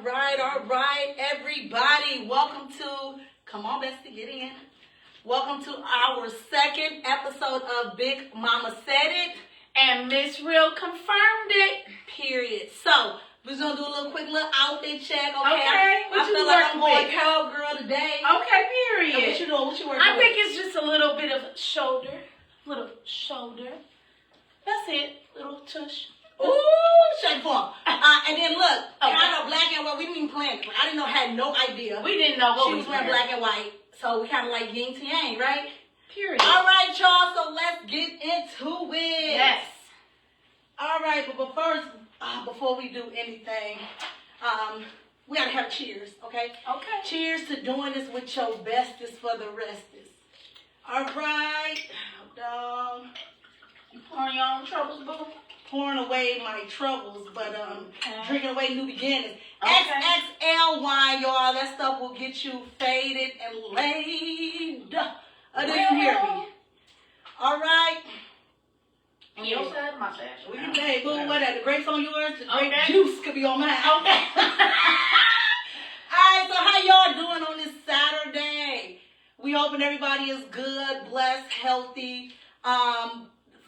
all right, everybody. Welcome to, come on, Bestie, get in. Welcome to our second episode of Big Mama Said It. And Miss Real confirmed it. Period. So, we're going to do a quick outfit check, okay? Okay. I feel like I'm going cowgirl today. Okay, period. What you doing? What you working I with? think it's just a little bit of shoulder. That's it. Little tush. Ooh, shake form. And then look, Okay. kind of black and white. We didn't even plan it. I had no idea. We didn't know what She we was wearing black and white. So we kind of like yin to yang, right? Period. All right, y'all. So let's get into it. Yes. All right, but first, before we do anything, we gotta have cheers, okay? Okay. Cheers to doing this with your bestest for the restest. All right, dog. You pouring your own troubles, boo? Pouring away my troubles, but drinking away new beginnings. Okay. XXL wine, y'all. That stuff will get you faded and laid. Did you hear me? All right. On your side, my side. We can say, boo, what that? The grapes on yours? The grape Okay. juice could be on mine. Okay. All right, so how y'all doing on this Saturday? We hoping everybody is good, blessed, healthy.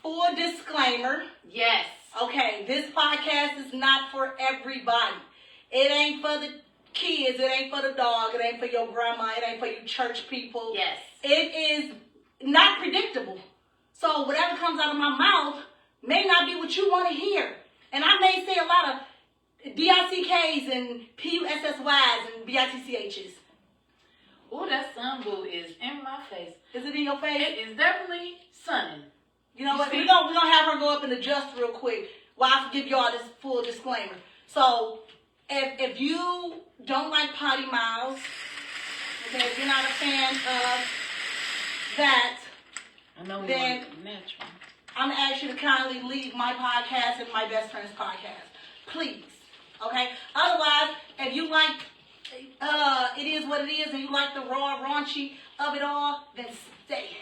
Full disclaimer. Yes. Okay, this podcast is not for everybody. It ain't for the kids. It ain't for the dog. It ain't for your grandma. It ain't for you church people. Yes. It is not predictable. So whatever comes out of my mouth may not be what you want to hear. And I may say a lot of D-I-C-Ks and P-U-S-S-Ys and B-I-T-C-H's. Ooh, that sun, boo, is in my face. Is it in your face? It is definitely sunning. You know what? We're gonna have her go up and adjust real quick while I give y'all this full disclaimer. So, if you don't like potty mouths, okay, if you're not a fan of that, then I'm gonna ask you to kindly leave my podcast and my best friend's podcast, please. Okay. Otherwise, if you like, it is what it is, and you like the raw raunchy of it all, then stay.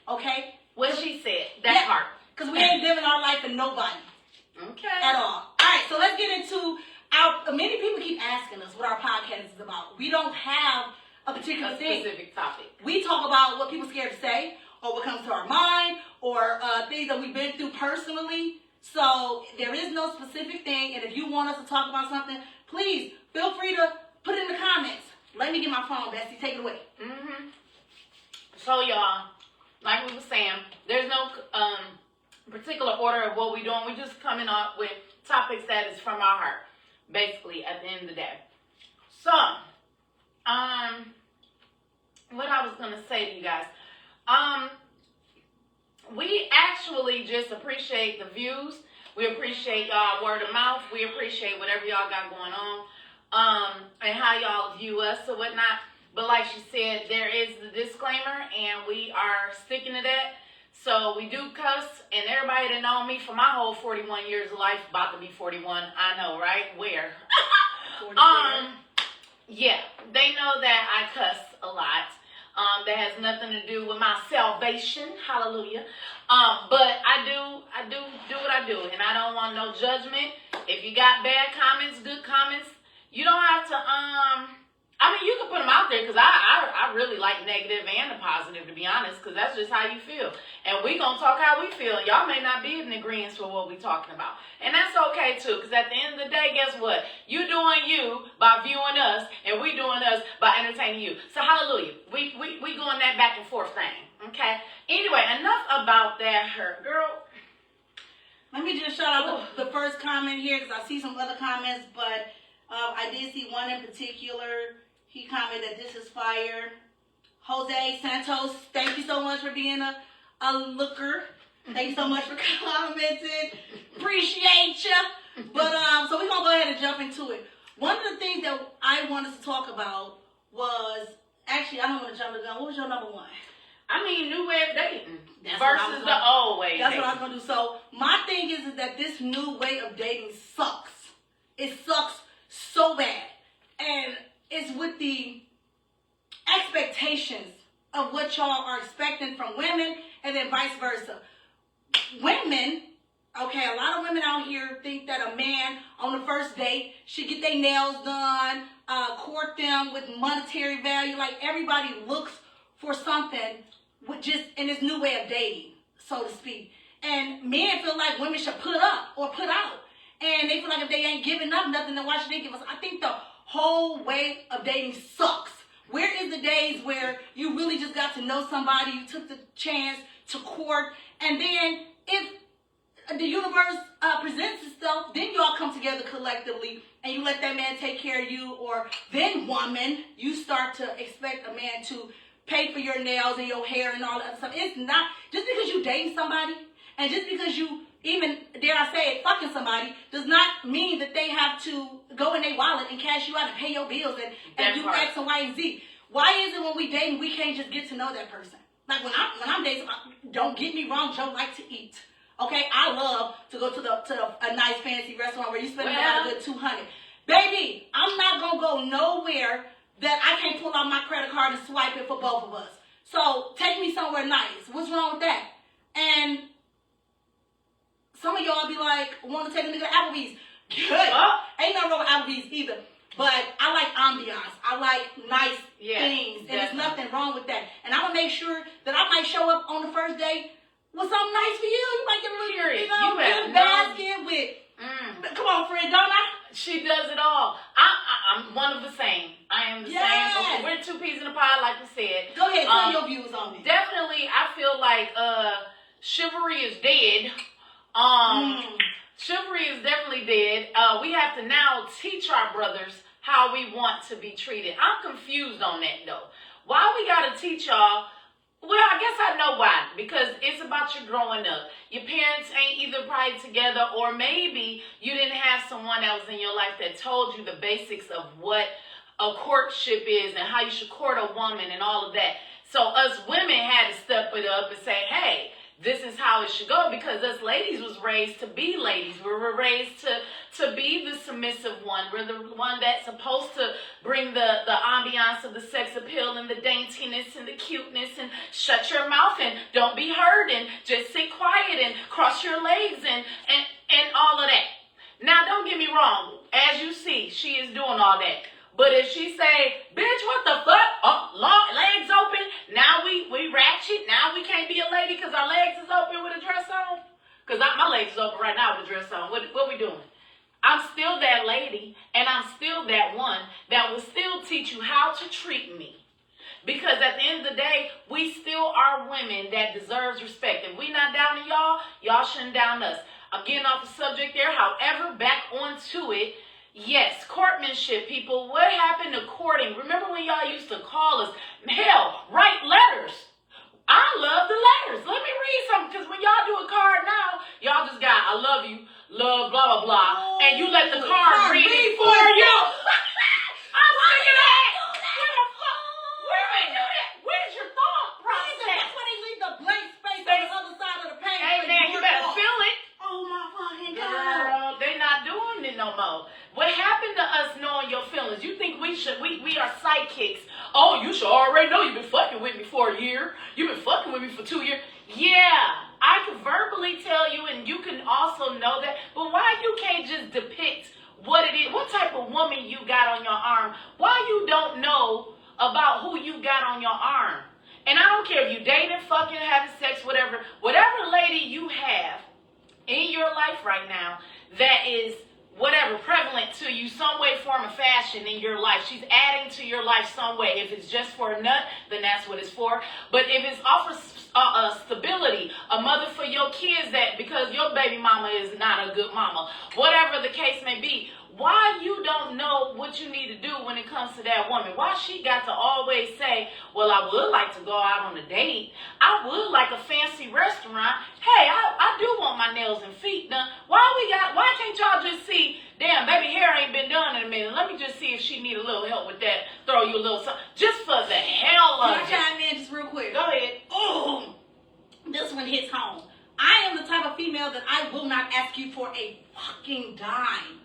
Okay. What she said, that part. Because we ain't living our life for nobody. Okay. At all. All right, so let's get into many people keep asking us what our podcast is about. We don't have a particular thing. Specific topic. We talk about what people scared to say, or what comes to our mind, or things that we've been through personally. So there is no specific thing, and if you want us to talk about something, please feel free to put it in the comments. Let me get my phone, Bessie. Take it away. Mm-hmm. So, y'all, like we were saying, there's no particular order of what we're doing. We're just coming up with topics that is from our heart, basically, at the end of the day. So, what I was going to say to you guys, we actually just appreciate the views. We appreciate y'all word of mouth. We appreciate whatever y'all got going on, and how y'all view us or whatnot. But like she said, there is the disclaimer, and we are sticking to that. So we do cuss, and everybody that known me for my whole 41 years of life, about to be 41, I know, right? Where? Yeah, they know that I cuss a lot. That has nothing to do with my salvation, hallelujah. But I do what I do, and I don't want no judgment. If you got bad comments, good comments, you don't have to, I mean, you can put them out there, because I really like negative and the positive, to be honest, because that's just how you feel. And we going to talk how we feel. Y'all may not be in agreement with what we talking about. And that's okay, too, because at the end of the day, guess what? You doing you by viewing us, and we doing us by entertaining you. So, hallelujah. We going that back and forth thing, okay? Anyway, enough about that, girl. Let me just shout out the first comment here, because I see some other comments, but I did see one in particular. He commented that this is fire. Jose Santos, thank you so much for being a looker. Thank you so much for commenting. Appreciate you. But so we're gonna go ahead and jump into it. One of the things that I wanted to talk about was, actually, I don't want to jump the gun. What was your number one? I mean, new way of dating That's versus the old way of That's dating. what I was gonna do. So my thing is that this new way of dating sucks. It sucks so bad. And it's with the expectations of what y'all are expecting from women, and then vice versa. Women Okay, a lot of women out here think that a man on the first date should get their nails done, court them with monetary value. Like, everybody looks for something with just in this new way of dating, so to speak. And men feel like women should put up or put out. And they feel like if they ain't giving up nothing, then why should they give us? I think the whole way of dating sucks. Where is the days where you really just got to know somebody, you took the chance to court, and then if the universe presents itself, then y'all come together collectively and you let that man take care of you, or then woman, you start to expect a man to pay for your nails and your hair and all that other stuff. It's not, just because you dating somebody and just because you even, dare I say it, fucking somebody, does not mean that they have to go in their wallet and cash you out and pay your bills and do X and Y and Z. Why is it when we dating, we can't just get to know that person? Like when I'm dating, don't get me wrong, Joe like to eat. Okay, I love to go to a nice fancy restaurant where you spend about a good $200. Baby, I'm not gonna go nowhere that I can't pull out my credit card and swipe it for both of us. So take me somewhere nice. What's wrong with that? And some of y'all be like, want to take a nigga to Applebee's. Good. Ain't nothing wrong with Applebee's either. But I like ambiance. I like nice things. And there's nothing wrong with that. And I'm going to make sure that I might show up on the first day with something nice for you. You might get a little, little basket with, come on, friend, don't I? She does it all. I'm one of the same. I am the same. We're two peas in a pod, like we said. Go ahead, tell your views on it. Definitely, I feel like chivalry is dead. Chivalry is definitely dead. We have to now teach our brothers how we want to be treated. I'm confused on that, though. Why we gotta teach y'all? Well, I guess I know why. Because it's about you growing up. Your parents ain't either probably together, or maybe you didn't have someone that was in your life that told you the basics of what a courtship is and how you should court a woman and all of that. So us women had to step it up and say, hey, this is how it should go, because us ladies was raised to be ladies. We were raised to be the submissive one. We're the one that's supposed to bring the ambiance of the sex appeal and the daintiness and the cuteness, and shut your mouth and don't be heard and just sit quiet and cross your legs and all of that. Now, don't get me wrong. As you see, she is doing all that. But if she say, bitch, what the fuck? Oh, legs open. Now we ratchet. Now we can't be a lady because our legs is open with a dress on. Because my legs is open right now with a dress on. What we doing? I'm still that lady, and I'm still that one that will still teach you how to treat me. Because at the end of the day, we still are women that deserves respect. If we not down to y'all, y'all shouldn't down us. I'm getting off the subject there. However, back onto it. Yes, courtmanship, people. What happened to courting? Remember when y'all used to call us? Hell, write letters. I love the letters. Let me read something, because when y'all do a card now, y'all just got, I love you, love, blah, blah, blah, and you let the card read it for you. I'm sick of that. Where do they do that? Where's your thought process? That's when they leave the blank space on the other side of the page. Hey, man, you better fill it. Oh, my fucking God. Girl, they not doing it no more. What happened to us knowing your feelings? You think we are sidekicks? Oh, you should already know you've been fucking with me for a year. You've been fucking with me for 2 years. Yeah, I can verbally tell you, and you can also know that. But why you can't just depict what it is? What type of woman you got on your arm? Why you don't know about who you got on your arm? And I don't care if you dating, fucking, having sex, whatever lady you have in your life right now that is whatever, prevalent to you, some way, form, or fashion in your life. She's adding to your life some way. If it's just for a nut, then that's what it's for. But if it's offers stability, a mother for your kids, that because your baby mama is not a good mama, whatever the case may be, why you don't know what you need to do when it comes to that woman? Why she got to always say, well, I would like to go out on a date. I would like a fancy restaurant. Hey, I do want my nails and feet done. Why can't y'all just see, damn, baby hair ain't been done in a minute. Let me just see if she need a little help with that. Throw you a little something. Just for the hell of it. Can I chime in just real quick? Go ahead. Oh, this one hits home. I am the type of female that I will not ask you for a fucking dime.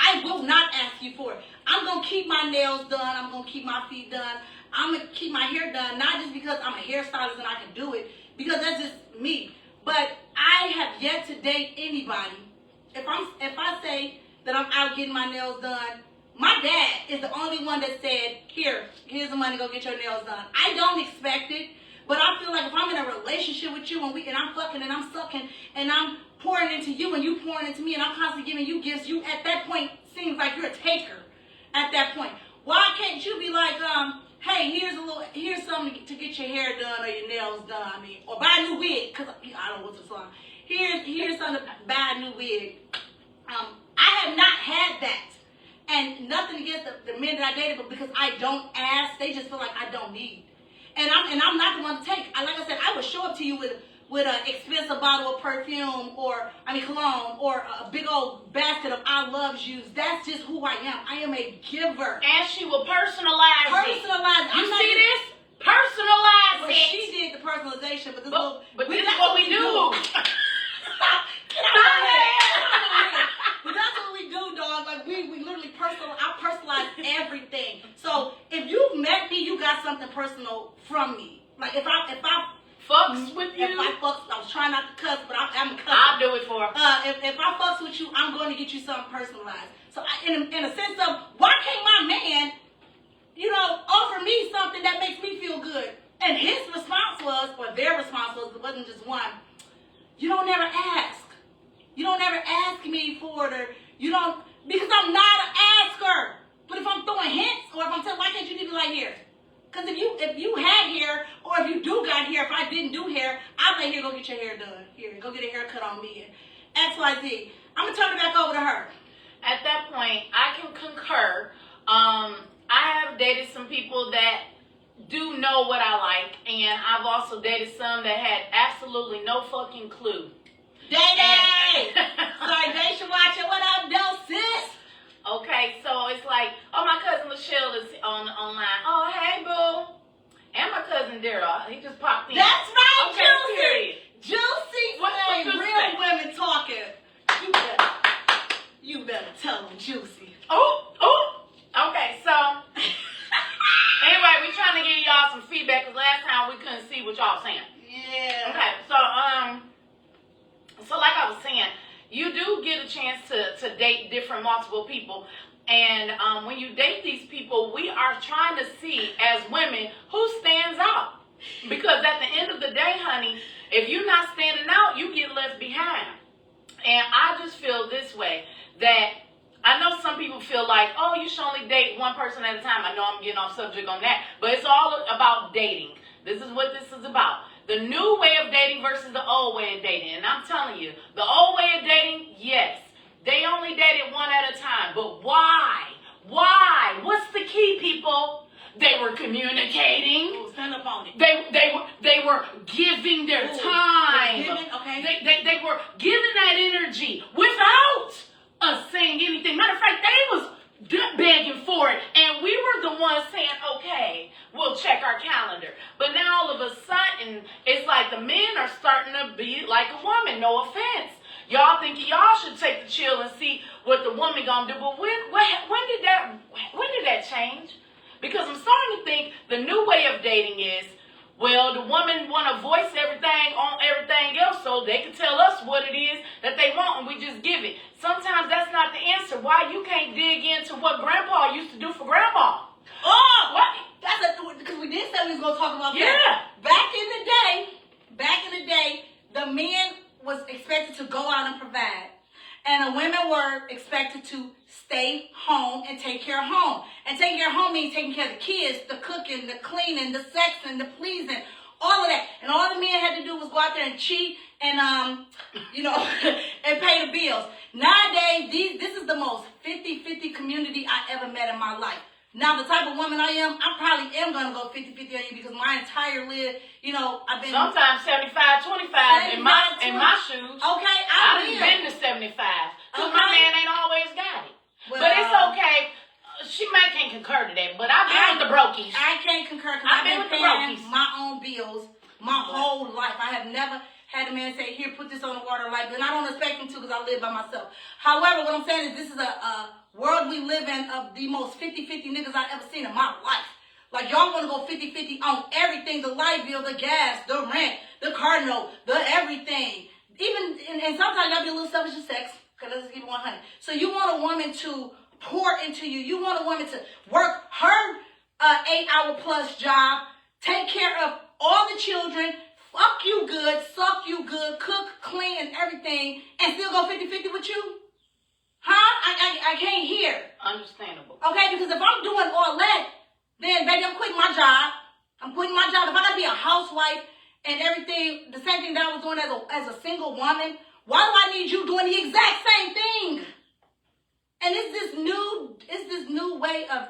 I will not ask you for it. I'm going to keep my nails done. I'm going to keep my feet done. I'm going to keep my hair done. Not just because I'm a hairstylist and I can do it. Because that's just me. But I have yet to date anybody. If I say that I'm out getting my nails done, my dad is the only one that said, here's the money, go get your nails done. I don't expect it, but I feel like if I'm in a relationship with you and I'm fucking and I'm sucking and I'm pouring into you and you pouring into me and I'm constantly giving you gifts, you at that point seems like you're a taker at that point. Why can't you be like, hey, here's something to get your hair done or your nails done, or buy a new wig, because I don't know what's the song. Here's something to buy a new wig. I have not had that. And nothing against the men that I dated, but because I don't ask, they just feel like I don't need. And I'm not the one to take. Like I said, I would show up to you with an expensive bottle of perfume cologne or a big old basket of I loves yous. That's just who I am. I am a giver. And she will personalize it. You see this? Personalize well, it. She did the personalization, but this is what we do. Get out of here. But that's what we do, dog. Like we literally I personalize everything. So if you've met me, you got something personal from me. Like if I fucks with you. If I fucks, I was trying not to cuss, but I'm a cuss. I'll do it for her. If I fucks with you, I'm going to get you something personalized. So in a sense of why can't my man, offer me something that makes me feel good? And his response was, or their response was, it wasn't just one. You don't ever ask. You don't ever ask me for it, or because I'm not an asker. But if I'm throwing hints, or if I'm telling, why can't you leave it like here? Because if you had hair, or if you do got hair, if I didn't do hair, I'd say, here, go get your hair done. Here, go get a haircut on me. And XYZ. I'm going to turn it back over to her. At that point, I can concur. I have dated some people that do know what I like, and I've also dated some that had absolutely no fucking clue. Day! Sorry, Daisha watching. What up, though, sis? Okay, so it's like, oh, my cousin Michelle is online. Oh, hey, boo. And my cousin Daryl, he just popped in. That's right, okay, Juicy. Period. Juicy. What real say? Women talking. You better tell them, Juicy. Oh. Okay, so anyway, we're trying to give y'all some feedback because last time we couldn't see what y'all saying. Yeah. Okay, so like I was saying, you do get a chance to date different multiple people. And when you date these people, we are trying to see as women who stands out. Because at the end of the day, honey, if you're not standing out, you get left behind. And I just feel this way, that I know some people feel like, oh, you should only date one person at a time. I know I'm getting off subject on that. But it's all about dating. This is what this is about. The new way of dating versus the old way of dating. And I'm telling you, the old way of dating, yes, they only dated one at a time. But why? Why? What's the key, people? They were communicating. Ooh, stand up on it. They were giving their time. Okay. They were giving that energy without us saying anything. Matter of fact, they was begging for it, and we were the ones saying, okay, we'll check our calendar. But now all of a sudden, it's like the men are starting to be like a woman. No offense. Y'all think y'all should take the chill and see what the woman gonna do. But when did that change? Because I'm starting to think the new way of dating is, well, the woman want to voice everything on everything else so they can tell us what it is that they want and we just give it. Sometimes that's not the answer. Why you can't dig into what grandpa used to do for grandma? Oh, what? Because we did say we was going to talk about that. Yeah. Back in the day, the men was expected to go out and provide. And the women were expected to stay home and take care of home. And taking care of home means taking care of the kids, the cooking, the cleaning, the sexing, the pleasing, all of that. And all the men had to do was go out there and cheat and, and pay the bills. Nowadays, this is the most 50-50 community I ever met in my life. Now, the type of woman I am, I probably am going to go 50-50 on you because my entire live, I've been... Sometimes 75-25 in my shoes. Okay, I've been to 75. Because my man ain't always got it. Well, but it's okay. She can't concur to that, but I've been with the brokies. I can't concur because I've been paying my own bills my whole life. I have never had a man say, here, put this on the water light bill. And I don't expect him to because I live by myself. However, what I'm saying is this is a world we live in of the most 50-50 niggas I've ever seen in my life. Like, y'all want to go 50-50 on everything, the light bill, the gas, the rent, the car note, the everything. even and sometimes y'all be a little selfish in sex. Okay, let's keep it 100. So you want a woman to pour into you. You want a woman to work her 8-hour plus job, take care of all the children, fuck you good, suck you good, cook, clean, and everything, and still go 50-50 with you? Huh? I can't hear. Understandable. Okay, because if I'm doing all that, then baby, I'm quitting my job. I'm quitting my job. If I gotta be a housewife and everything, the same thing that I was doing as a single woman, why do I need you doing the exact same thing? And it's this new way of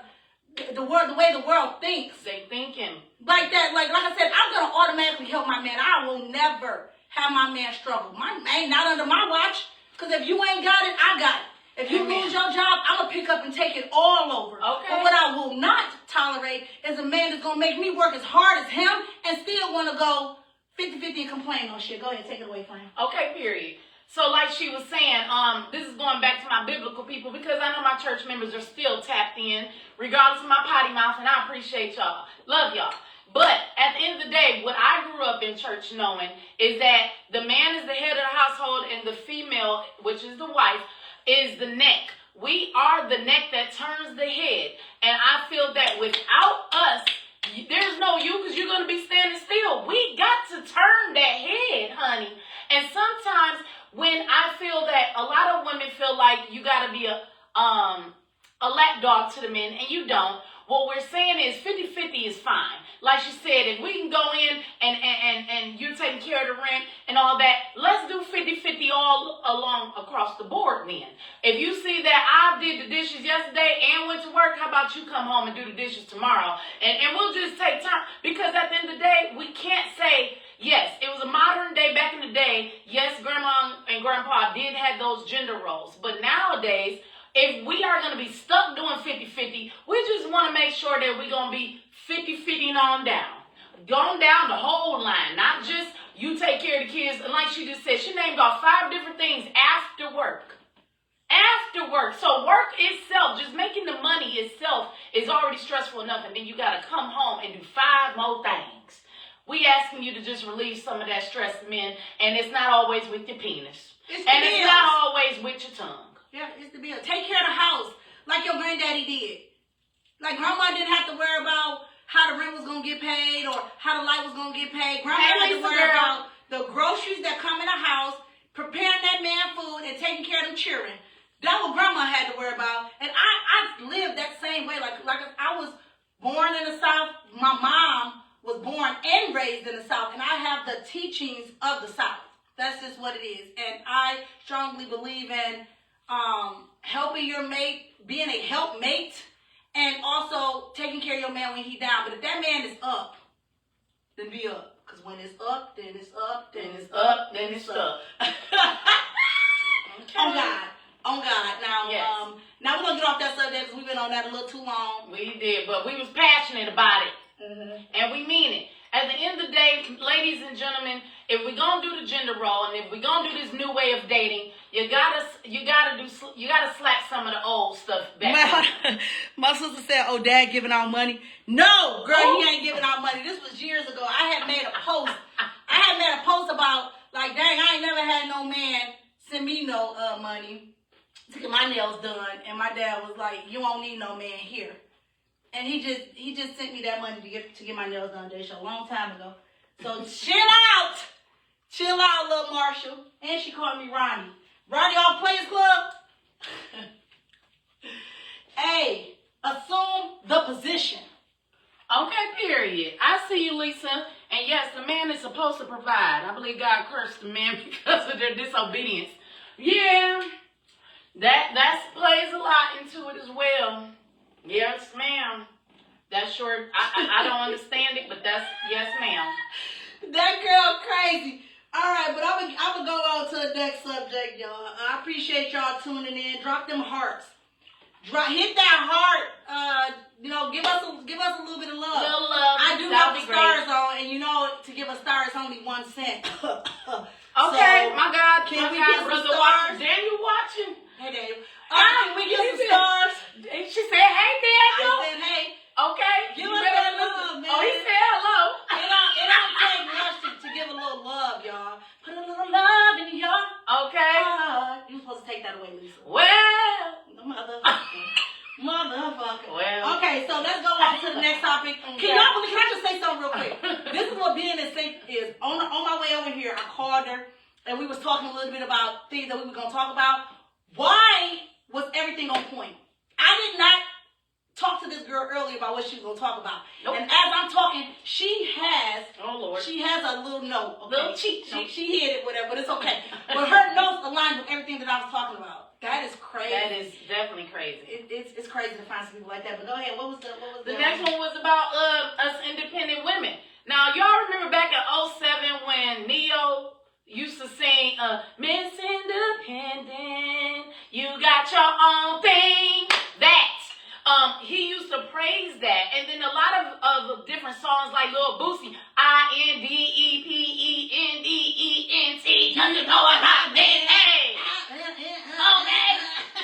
the way the world thinks. They thinking Like that, like I said, I'm gonna automatically help my man. I will never have my man struggle. My man not under my watch. Cause if you ain't got it, I got it. If you lose your job, I'm gonna pick up and take it all over. Okay. But what I will not tolerate is a man that's gonna make me work as hard as him and still wanna go 50-50 and complain on shit. Go ahead, take it away, Frank. Okay, period. So like she was saying, this is going back to my biblical people because I know my church members are still tapped in, regardless of my potty mouth, and I appreciate y'all. Love y'all. But at the end of the day, what I grew up in church knowing is that the man is the head of the household and the female, which is the wife, is the neck. We are the neck that turns the head. And I feel that without us, there's no you because you're going to be standing still. We got to turn that head, honey. And sometimes when I feel that a lot of women feel like you got to be a lapdog to the men, and you don't. What we're saying is 50-50 is fine. Like she said, if we can go in and you're taking care of the rent and all that, let's do 50-50 all along across the board then. If you see that I did the dishes yesterday and went to work, how about you come home and do the dishes tomorrow? And we'll just take time. Because at the end of the day, we can't say, yes, it was a modern day back in the day. Yes, grandma and grandpa did have those gender roles. But nowadays, if we are going to be stuck doing 50-50, we just want to make sure that we're going to be 50-50 on down. Going down the whole line, not just you take care of the kids. And like she just said, she named off 5 different things after work. After work. So work itself, just making the money itself is already stressful enough. And then you got to come home and do 5 more things. We asking you to just release some of that stress, men. And it's not always with your penis. It's not always with your tongue. Yeah, it's the bill. Take care of the house like your granddaddy did. Like grandma didn't have to worry about how the rent was going to get paid or how the light was going to get paid. Grandma had to worry about the groceries that come in the house, preparing that man food, and taking care of them children. That's what grandma had to worry about. And I lived that same way. Like I was born in the South. My mom was born and raised in the South. And I have the teachings of the South. That's just what it is. And I strongly believe in helping your mate, being a helpmate, and also taking care of your man when he's down. But if that man is up, then be up. Because when it's up, then it's up, then it's up, then it's up. Okay. On God. Now, yes. Now we're going to get off that subject because we've been on that a little too long. We did, but we was passionate about it. Mm-hmm. And we mean it. At the end of the day, ladies and gentlemen, if we're gonna do the gender role and if we're gonna do this new way of dating, you gotta slap some of the old stuff back. My sister said, "Oh, Dad giving out money." No, girl, he ain't giving out money. This was years ago. I had made a post about like, dang, I ain't never had no man send me no money to get my nails done, and my dad was like, "You won't need no man here." And he just sent me that money to get my nails done, Daisha, a long time ago. So chill out, little Marshall. And she called me Ronnie. Ronnie off Players Club. Hey, assume the position. Okay, period. I see you, Lisa. And yes, the man is supposed to provide. I believe God cursed the man because of their disobedience. Yeah, that plays a lot into it as well. Yes, ma'am. That's short. I don't understand it, but that's yes, ma'am. That girl crazy. All right, but I'm gonna go on to the next subject, y'all. I appreciate y'all tuning in. Drop them hearts. Hit that heart. Give us a little bit of love. Little love. I do have the stars on, and you know to give a star is only 1 cent. Okay, so, my God. Can we get some stars? Daniel watching. Hey, Daniel. Can we get some stars? She said, "Hey, Daniel." I said, "Hey." Okay. Give us that love, man. Oh, he said hello. It don't take much to give a little love, y'all. Put a little love in Okay. Well. Okay, so let's go on to the next topic. Can I just say something real quick? This is what being in sync is. On my way over here, I called her, and we was talking a little bit about things that we were going to talk about. Why was everything on point? I did not talk to this girl earlier about what she was going to talk about. Nope. And as I'm talking, she has a little note. Okay? Little cheat. She hid it, whatever, but it's okay. But her notes aligned with everything that I was talking about. That is crazy. That is definitely crazy. It's crazy to find some people like that. But go ahead. What was the next one was about us independent women. Now y'all remember back in 2007 when Neo used to sing Miss Independent, you got your own thing. That he used to praise that, and then a lot of different songs like Lil Boosie, INDEPENDENT, nothing going on, hey. Okay,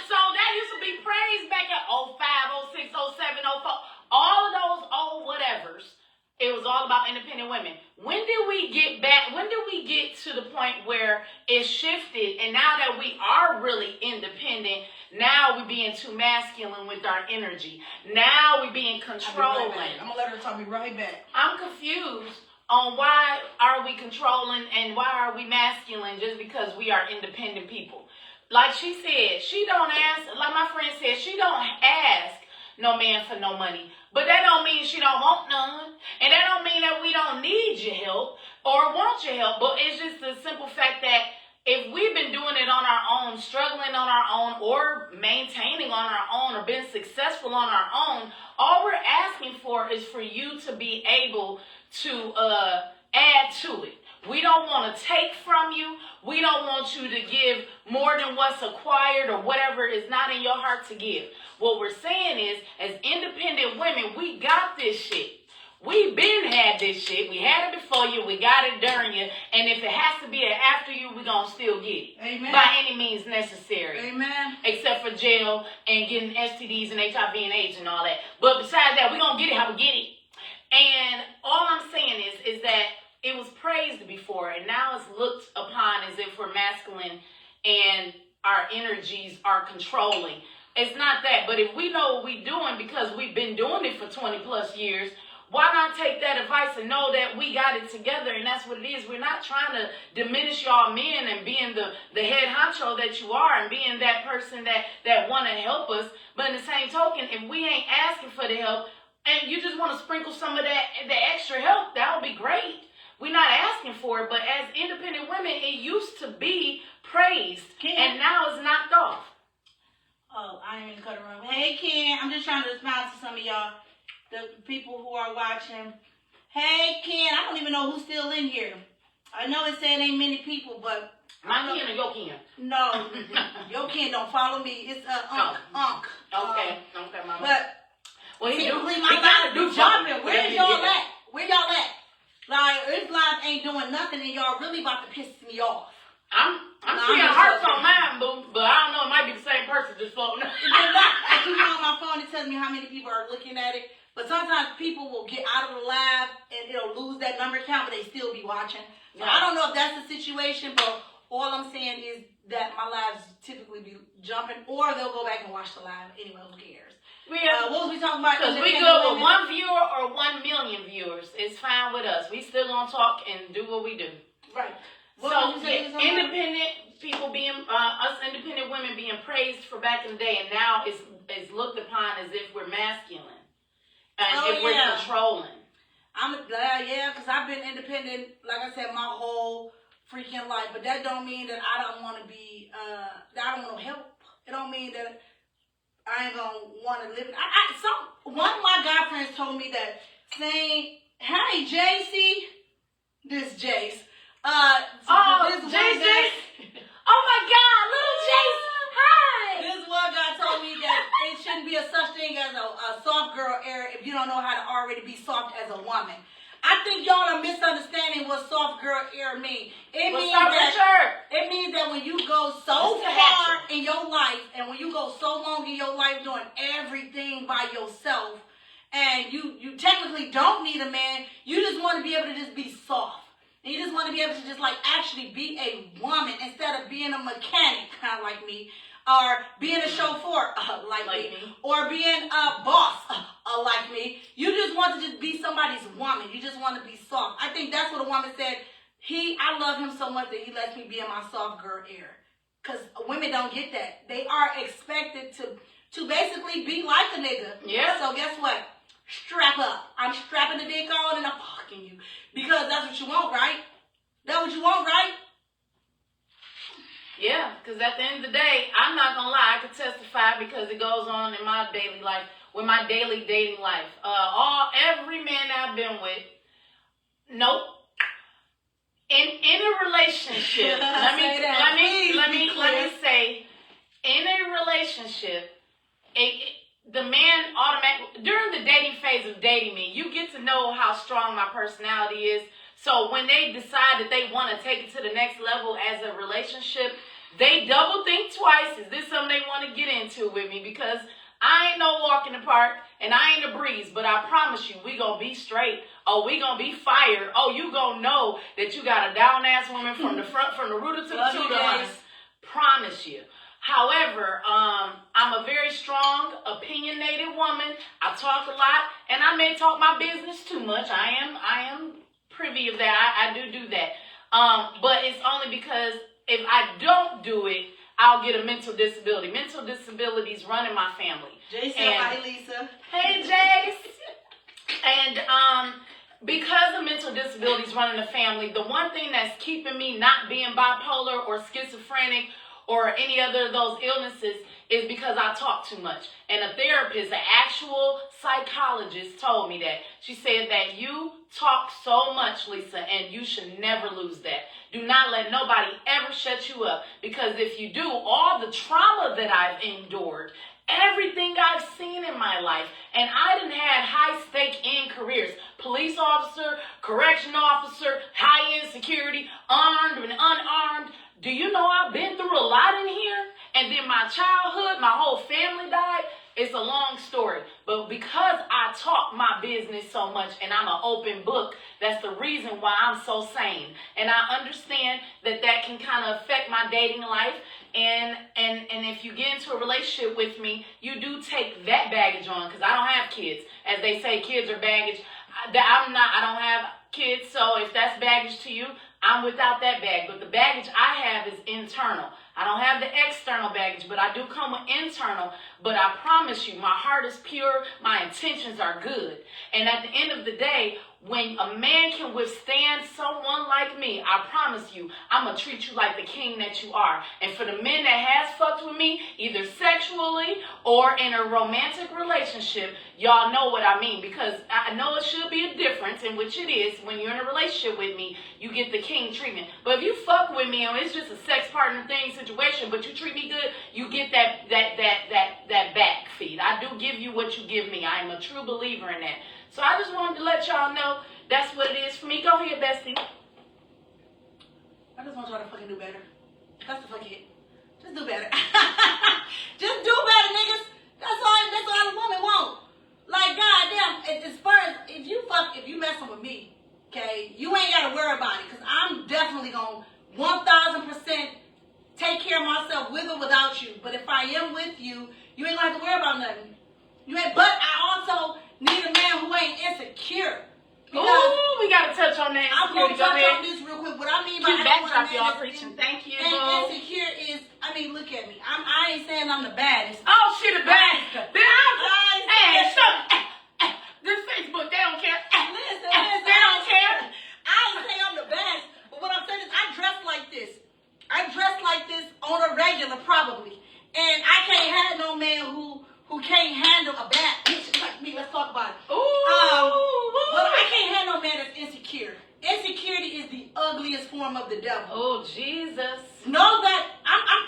so that used to be praised back at 05, 06, 07, 04. All of those old whatevers. It was all about independent women. When did we get back? When did we get to the point where it shifted? And now that we are really independent, now we're being too masculine with our energy. Now we're being controlling. I'm gonna let her talk me right back. I'm confused on why are we controlling and why are we masculine just because we are independent people. Like she said, she don't ask, like my friend said, she don't ask no man for no money. But that don't mean she don't want none. And that don't mean that we don't need your help or want your help. But it's just the simple fact that if we've been doing it on our own, struggling on our own, or maintaining on our own, or been successful on our own, all we're asking for is for you to be able to add to it. We don't want to take from you. We don't want you to give more than what's acquired or whatever is not in your heart to give. What we're saying is, as independent women, we got this shit. We been had this shit. We had it before you. We got it during you. And if it has to be after you, we're going to still get it. Amen. By any means necessary. Amen. Except for jail and getting STDs and HIV and AIDS and all that. But besides that, we're going to get it how we get it. And all I'm saying is that it was praised before, and now it's looked upon as if we're masculine and our energies are controlling. It's not that, but if we know what we're doing because we've been doing it for 20 plus years, why not take that advice and know that we got it together, and that's what it is. We're not trying to diminish y'all men and being the head honcho that you are and being that person that want to help us, but in the same token, if we ain't asking for the help and you just want to sprinkle some of that, the extra help, that would be great. We're not asking for it, but as independent women, it used to be praised, and now it's knocked off. Oh, I ain't even cut around. Hey, Ken, I'm just trying to respond to some of y'all, the people who are watching. Hey, Ken, I don't even know who's still in here. I know it said ain't many people, but my Ken or your Ken? No, your Ken don't follow me. It's Unk. Okay, mama. But well, typically my live do jumping. Where y'all at? Where y'all at? Like, this live ain't doing nothing and y'all really about to piss me off. I'm seeing hearts on mine, boo, but I don't know, it might be the same person just floating. I keep on my phone, it tells me how many people are looking at it. But sometimes people will get out of the live and it'll lose that number count, but they still be watching. So I don't know if that's the situation, but all I'm saying is that my lives typically be jumping, or they'll go back and watch the live. Anyway, who cares? What was we talking about? Because we good with 1 viewer or 1 million viewers. It's fine with us. We still gonna talk and do what we do. Right. So independent people being us independent women being praised for back in the day, and now it's looked upon as if we're masculine and if we're controlling. Because I've been independent, like I said, my whole freaking life. But that don't mean that I don't want to be. That I don't want to help. It don't mean that I ain't gonna want to live. One of my guy friends told me that saying, "Hey, JC, this Jace." JJ. Oh my God, little Jace. Hi. This one guy told me that it shouldn't be a such thing as a soft girl era if you don't know how to already be soft as a woman. I think y'all are misunderstanding what soft girl era means. It means that when you go so far in your life and when you go so long in your life doing everything by yourself and you technically don't need a man, you just want to be able to just be soft. And you just want to be able to just like actually be a woman instead of being a mechanic, kind of like me. or being a chauffeur, like me, or being a boss, like me. You just want to just be somebody's woman. You just want to be soft. I think that's what a woman said. I love him so much that he lets me be in my soft girl era. Because women don't get that. They are expected to basically be like a nigga. Yeah. So guess what? Strap up. I'm strapping the dick on and I'm fucking you. Because that's what you want, right? That's what you want, right? Yeah, because at the end of the day, I'm not going to lie. I can testify because it goes on in my daily life, with my daily dating life. Every man I've been with, nope. In a relationship, let me say, in a relationship, the man automatically, during the dating phase of dating me, you get to know how strong my personality is. So when they decide that they want to take it to the next level as a relationship, they double think twice. Is this something they want to get into with me? Because I ain't no walk in the park and I ain't a breeze, but I promise you, we gonna be straight. Oh, we gonna be fired. Oh, you gonna know that you got a down ass woman from the front, from the rooter to the tutor. Promise you. However, I'm a very strong, opinionated woman. I talk a lot, and I may talk my business too much. I am privy of that. I do that. But it's only because if I don't do it, I'll get a mental disability. Mental disabilities run in my family. Jace, hi Lisa. Hey Jace. And because of mental disabilities run in the family, the one thing that's keeping me not being bipolar or schizophrenic or any other of those illnesses is because I talk too much. And a therapist, an actual psychologist, told me that. She said that you talk so much, Lisa, and you should never lose that. Do not let nobody ever shut you up, because if you do, all the trauma that I've endured, everything I've seen in my life, and I done had high stake in careers, police officer, correctional officer, high-end security, armed and unarmed. Do you know I've been through a lot in here? And then my childhood, my whole family died. It's a long story. But because I talk my business so much and I'm an open book, that's the reason why I'm so sane. And I understand that that can kind of affect my dating life. And if you get into a relationship with me, you do take that baggage on, because I don't have kids. As they say, kids are baggage. I don't have kids, so if that's baggage to you, I'm without that bag. But the baggage I have is internal. I don't have the external baggage, but I do come with internal. But I promise you, my heart is pure. My intentions are good. And at the end of the day, when a man can withstand someone like me, I promise you, I'm going to treat you like the king that you are. And for the men that has fucked with me, either sexually or in a romantic relationship, y'all know what I mean. Because I know it should be a difference, in which it is. When you're in a relationship with me, you get the king treatment. But if you fuck with me and it's just a sex partner thing situation, but you treat me good, you get that back feed. I do give you what you give me. I am a true believer in that. So I just wanted to let y'all know that's what it is for me. Go ahead, Bestie. I just want y'all to fucking do better. That's the fuck it. Just do better. Just do better, niggas. That's all a woman want. Like, goddamn, as far as if you messing with me, okay, you ain't gotta worry about it, because I'm definitely gonna 1000% take care of myself with or without you. But if I am with you, you ain't gonna have to worry about nothing. But I also need a man who ain't insecure. Ooh, we gotta touch on that. I'm gonna touch on this real quick. What I mean by backdrop, y'all preaching. Thank you. And insecure is, I mean, look at me. I ain't saying I'm the baddest. Oh, she the baddest. Hey, this Facebook, they don't care. Listen, they don't care. I ain't saying I'm the baddest, but what I'm saying is I dress like this. I dress like this on a regular, probably. And I can't have no man who can't handle a bad bitch like me. Let's talk about it. But I can't have no man that's insecure. Insecurity is the ugliest form of the devil. Oh, Jesus. Know that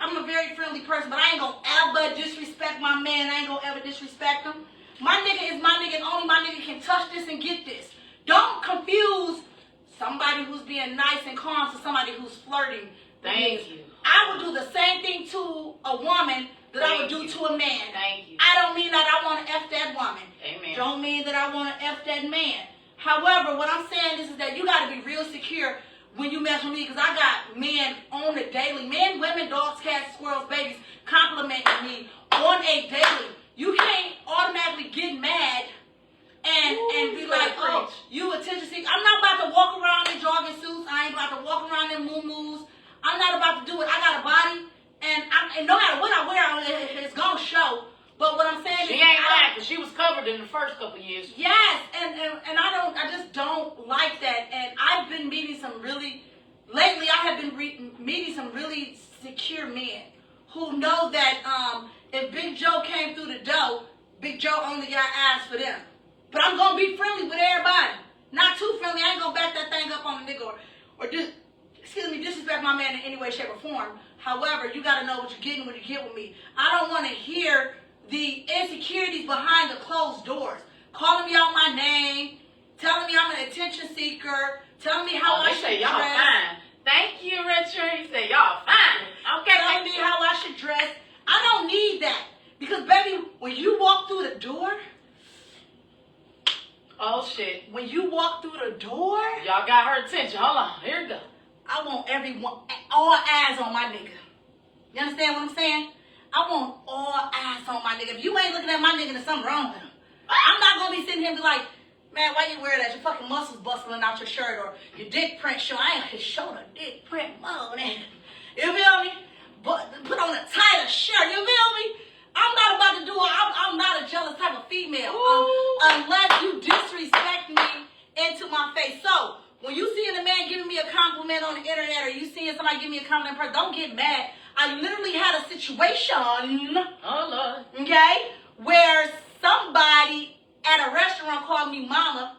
I'm a very friendly person, but I ain't gonna ever disrespect my man. I ain't gonna ever disrespect him. My nigga is my nigga, and only my nigga can touch this and get this. Don't confuse somebody who's being nice and calm to somebody who's flirting. Thank you. I would do the same thing to a woman that I would do to a man. Thank you. I don't mean that I want to F that woman. Amen. Don't mean that I want to F that man. However, what I'm saying is that you got to be real secure when you mess with me, because I got men on the daily, men, women, dogs, cats, squirrels, babies, complimenting me on a daily. You can't automatically get mad and be like, oh, you attention seeker. I'm not about to walk around in jogging suits. I ain't about to walk around in muumuus. I'm not about to do it. I got a body, and no matter what I wear, it's gonna show. But what I'm saying she is, ain't lying, because she was covered in the first couple of years. Yes, and I just don't like that. And I've been meeting some really, lately I have been meeting some really secure men who know that if Big Joe came through the door, Big Joe only got eyes for them. But I'm gonna be friendly with everybody. Not too friendly. I ain't gonna back that thing up on a nigga or disrespect my man in any way, shape, or form. However, you gotta know what you're getting when you get with me. I don't want to hear the insecurities behind the closed doors, calling me out my name, telling me I'm an attention seeker, telling me how I should say y'all dress. fine. Thank you, Richard. He said y'all fine. Okay, telling me how I should dress. I don't need that because, baby, when you walk through the door, oh shit, when you walk through the door, y'all got her attention. Hold on, here we go. I want everyone, all eyes on my nigga. You understand what I'm saying? I want all eyes on my nigga. If you ain't looking at my nigga, there's something wrong with him. I'm not gonna be sitting here and be like, man, why you wear that? Your fucking muscles bustling out your shirt or your dick print showing. I ain't his shoulder dick print moaning. You feel me? But put on a tighter shirt. You feel me? I'm not about to do it. I'm not a jealous type of female unless you disrespect me into my face. So when you seeing a man giving me a compliment on the internet or you seeing somebody give me a compliment in person, don't get mad. I literally had a situation, okay, where somebody at a restaurant called me mama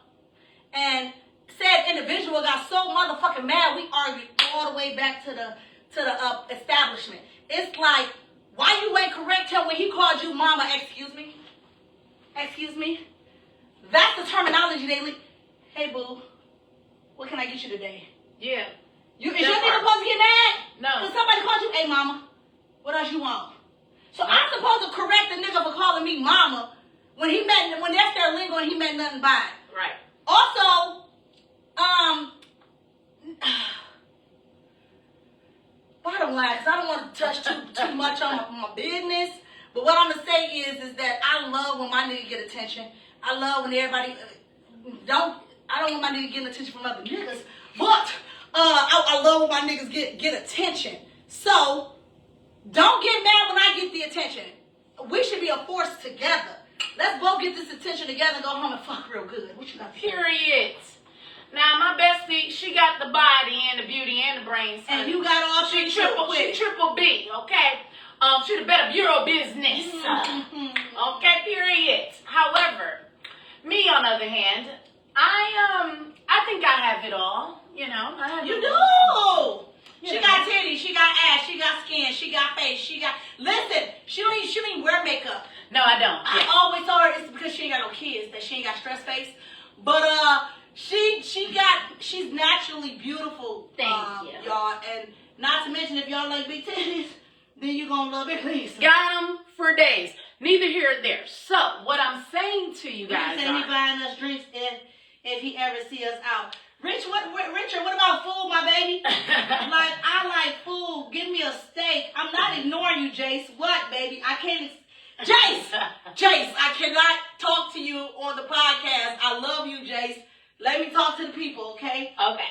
and said individual got so motherfucking mad we argued all the way back to the establishment. It's like, why you ain't correct him when he called you mama? Excuse me? Excuse me? That's the terminology they leave. Hey, boo, what can I get you today? Yeah. Is your nigga supposed to get mad? No. Because somebody called you, hey, mama, what else you want? So I'm supposed to correct the nigga for calling me mama when that's their lingo and he meant nothing by it. Right. Also, bottom line, because I don't want to touch too much on my business, but what I'm going to say is that I love when my nigga get attention. I love when everybody, I don't want my nigga getting attention from other niggas, but I love when my niggas get attention. So, don't get mad when I get the attention. We should be a force together. Let's both get this attention together and go home and fuck real good. What you got? Period. Now, my bestie, she got the body and the beauty and the brains. And you got all three. She triple B, okay? She the better bureau business. Okay, period. However, me on the other hand, I think I have it all. You know, I have You it do. all. She got titties, she got ass, she got skin, she got face, she got. Listen, she don't even wear makeup. No, I don't. I always told her it's because she ain't got no kids that she ain't got stress face. But she's naturally beautiful. Thank you, y'all. And not to mention if y'all like big titties, then you gonna love it, please. Got them for days. Neither here nor there. So what I'm saying to you guys He said he buying us drinks if he ever see us out. Richard, what about food, my baby? Like, I like food. Give me a steak. I'm not ignoring you, Jace. What, baby? I can't. Jace, I cannot talk to you on the podcast. I love you, Jace. Let me talk to the people, okay? Okay.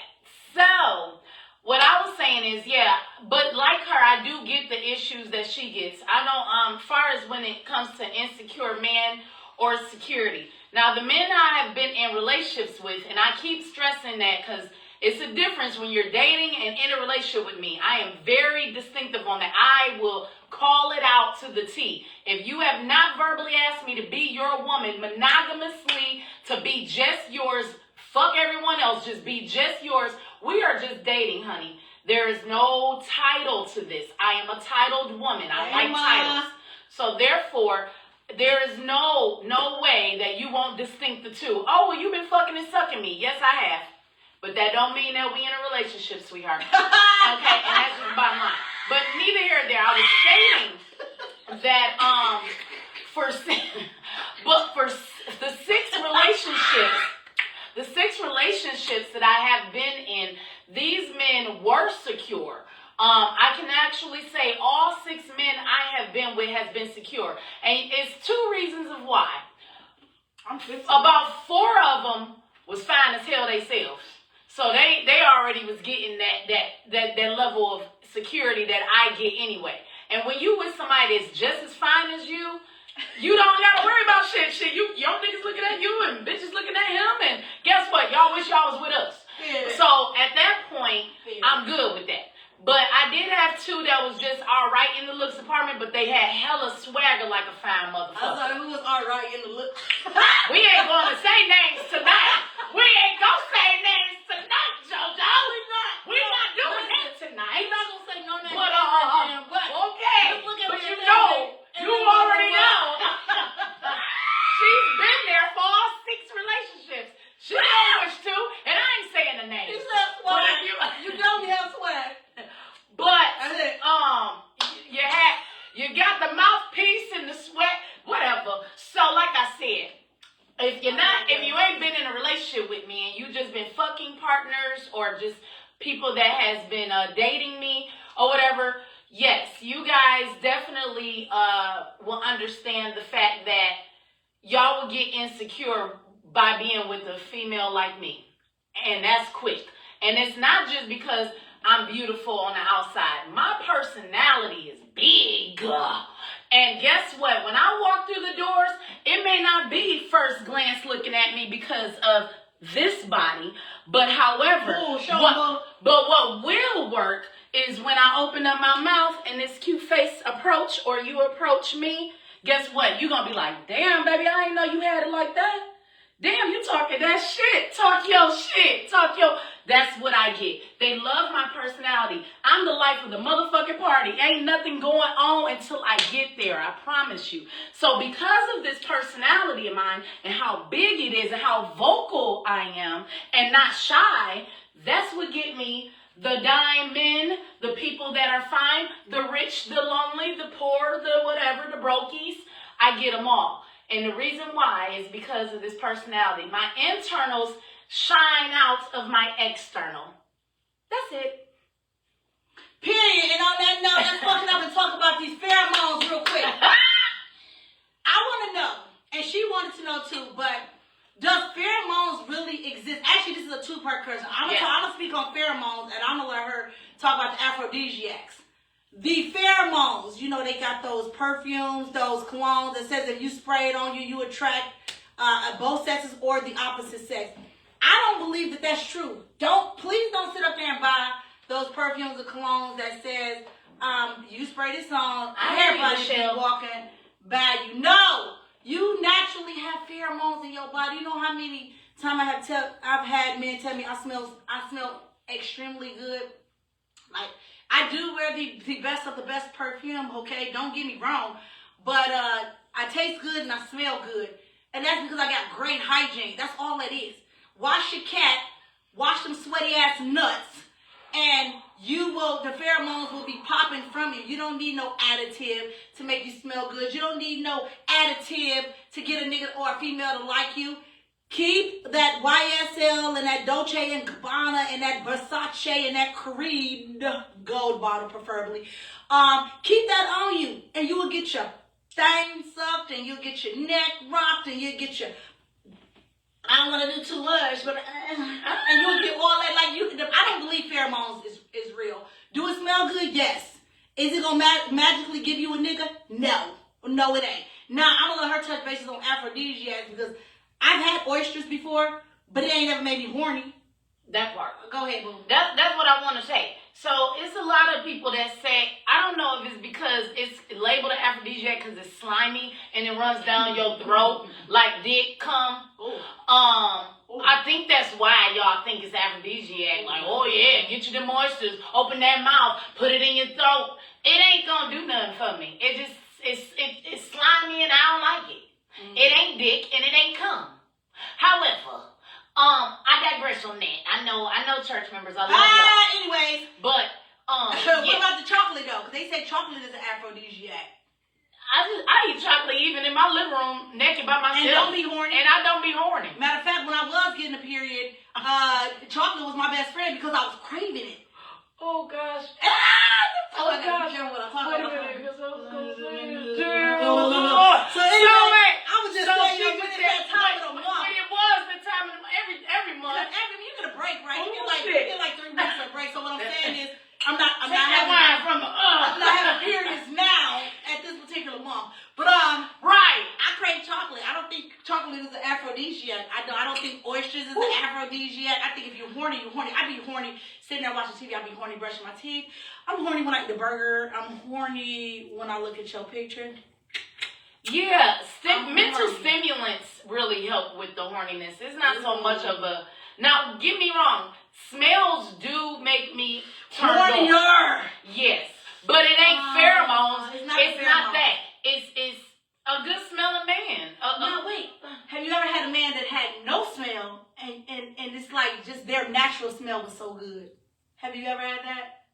So, what I was saying is, yeah, but like her, I do get the issues that she gets. I don't, far as when it comes to insecure men or security. Now, the men I have been in relationships with, and I keep stressing that because it's a difference when you're dating and in a relationship with me. I am very distinctive on that. I will call it out to the T. If you have not verbally asked me to be your woman monogamously, to be just yours, fuck everyone else, just be just yours. We are just dating, honey. There is no title to this. I am a titled woman. I like titles. So therefore, there is no way that you won't distinct the two. Oh, well, you've been fucking and sucking me. Yes, I have. But that don't mean that we in a relationship, sweetheart. Okay, and that's just bottom line. But neither here nor there. I was stating that for the six relationships that I have been in, these men were secure. I can actually say all 6 men I have been with has been secure. And it's 2 reasons of why. About 4 of them was fine as hell themselves. So they already was getting that level of security that I get anyway. And when you with somebody that's just as fine as you don't gotta worry about shit. Y'all niggas looking at you and bitches looking at him, and guess what? Y'all wish y'all was with us. Yeah. So at that point, I'm good with that. But I did have 2 that was just alright in the looks department, but they had hella swagger like a fine motherfucker. I thought we was alright in the looks. We ain't gonna say names tonight. We ain't gonna say names tonight, JoJo. We not doing that tonight. We're not gonna say no names. But okay. But you know, you already know. She's been there for all 6 relationships. She knows which 2, and I ain't saying the name. You said swag. You don't have swag. But you got the mouthpiece and the sweat, whatever. So like I said, if you ain't been in a relationship with me and you just been fucking partners or just people that has been dating me or whatever, yes, you guys definitely will understand the fact that y'all will get insecure by being with a female like me. And that's quick. And it's not just because I'm beautiful on the outside. My personality is big. And guess what? When I walk through the doors, it may not be first glance looking at me because of this body. But however, what will work is when I open up my mouth and this cute face approach or you approach me, guess what? You're going to be like, damn, baby, I didn't know you had it like that. Damn, you talking that shit. Talk your shit. That's what I get. They love my personality. I'm the life of the motherfucking party. Ain't nothing going on until I get there. I promise you. So because of this personality of mine and how big it is and how vocal I am and not shy, that's what get me the dime men, the people that are fine, the rich, the lonely, the poor, the whatever, the brokies. I get them all. And the reason why is because of this personality. My internals shine out of my external. That's it. Period. And on that note, let's fucking up and talk about these pheromones real quick. I want to know, and she wanted to know too, but does pheromones really exist? Actually, this is a 2-part question. I'm gonna speak on pheromones, and I'm gonna let her talk about the aphrodisiacs. The pheromones, they got those perfumes, those colognes that says if you spray it on you, you attract both sexes or the opposite sex. I don't believe that that's true. Please don't sit up there and buy those perfumes or colognes that says you spray this on, everybody be walking by you. No, you naturally have pheromones in your body. You know how many times I've had men tell me I smell extremely good. Like, I do wear the best of the best perfume, okay? Don't get me wrong. But I taste good and I smell good. And that's because I got great hygiene. That's all it is. Wash your cat, wash them sweaty ass nuts, and the pheromones will be popping from you. You don't need no additive to make you smell good. You don't need no additive to get a nigga or a female to like you. Keep that YSL and that Dolce & Gabbana and that Versace and that Creed gold bottle preferably. Keep that on you and you will get your thing sucked and you'll get your neck rocked and you'll get your, I don't want to do too much, but and you'll get all that. I don't believe pheromones is real. Do it smell good? Yes. Is it going to magically give you a nigga? No, it ain't. Now, I'm going to let her touch bases on aphrodisiacs because I've had oysters before, but it ain't ever made me horny. That part. Go ahead, boo. That's what I want to say. So it's a lot of people that say, I don't know if it's because it's labeled an aphrodisiac because it's slimy and it runs down your throat like dick cum. I think that's why y'all think it's aphrodisiac. Like, oh yeah, get you them oysters, open that mouth, put it in your throat. It ain't gonna do nothing for me. It's slimy and I don't like it. Mm-hmm. It ain't dick and it ain't cum. However, I digress on that. I know church members. I love y'all. Anyways. But, what about the chocolate though? Because they say chocolate is an aphrodisiac. I eat chocolate even in my living room naked by myself. And don't be horny. And I don't be horny. Matter of fact, when I was getting a period, Chocolate was my best friend because I was craving it. Oh gosh. Oh gosh. gosh. What I'm talking Wait a about. minute, because I was going to say this. So anyway, I was just So saying, she when was it's that time of the when month. it was the time of the every month. You get a break, right? Oh, You get like shit. 3 weeks of break. So what I'm saying is, I'm not Take that wine from the I'm not having periods now at this particular month. But right. I crave chocolate. I don't think chocolate is an aphrodisiac. I don't think oysters is an aphrodisiac. I think if you're horny, you're horny. I be horny sitting there watching TV. I be horny brushing my teeth. I'm horny when I eat the burger. I'm horny when I look at your picture. Yeah, mental horny. stimulants really help with the horniness. It's not so much of a. Now, get me wrong. Smells do make me turn on. Hornier. Yes, but it ain't pheromones. It's It's not that. It's a good smelling man. Now wait, have you ever had a man that had no smell and it's like just their natural smell was so good? Have you ever had that?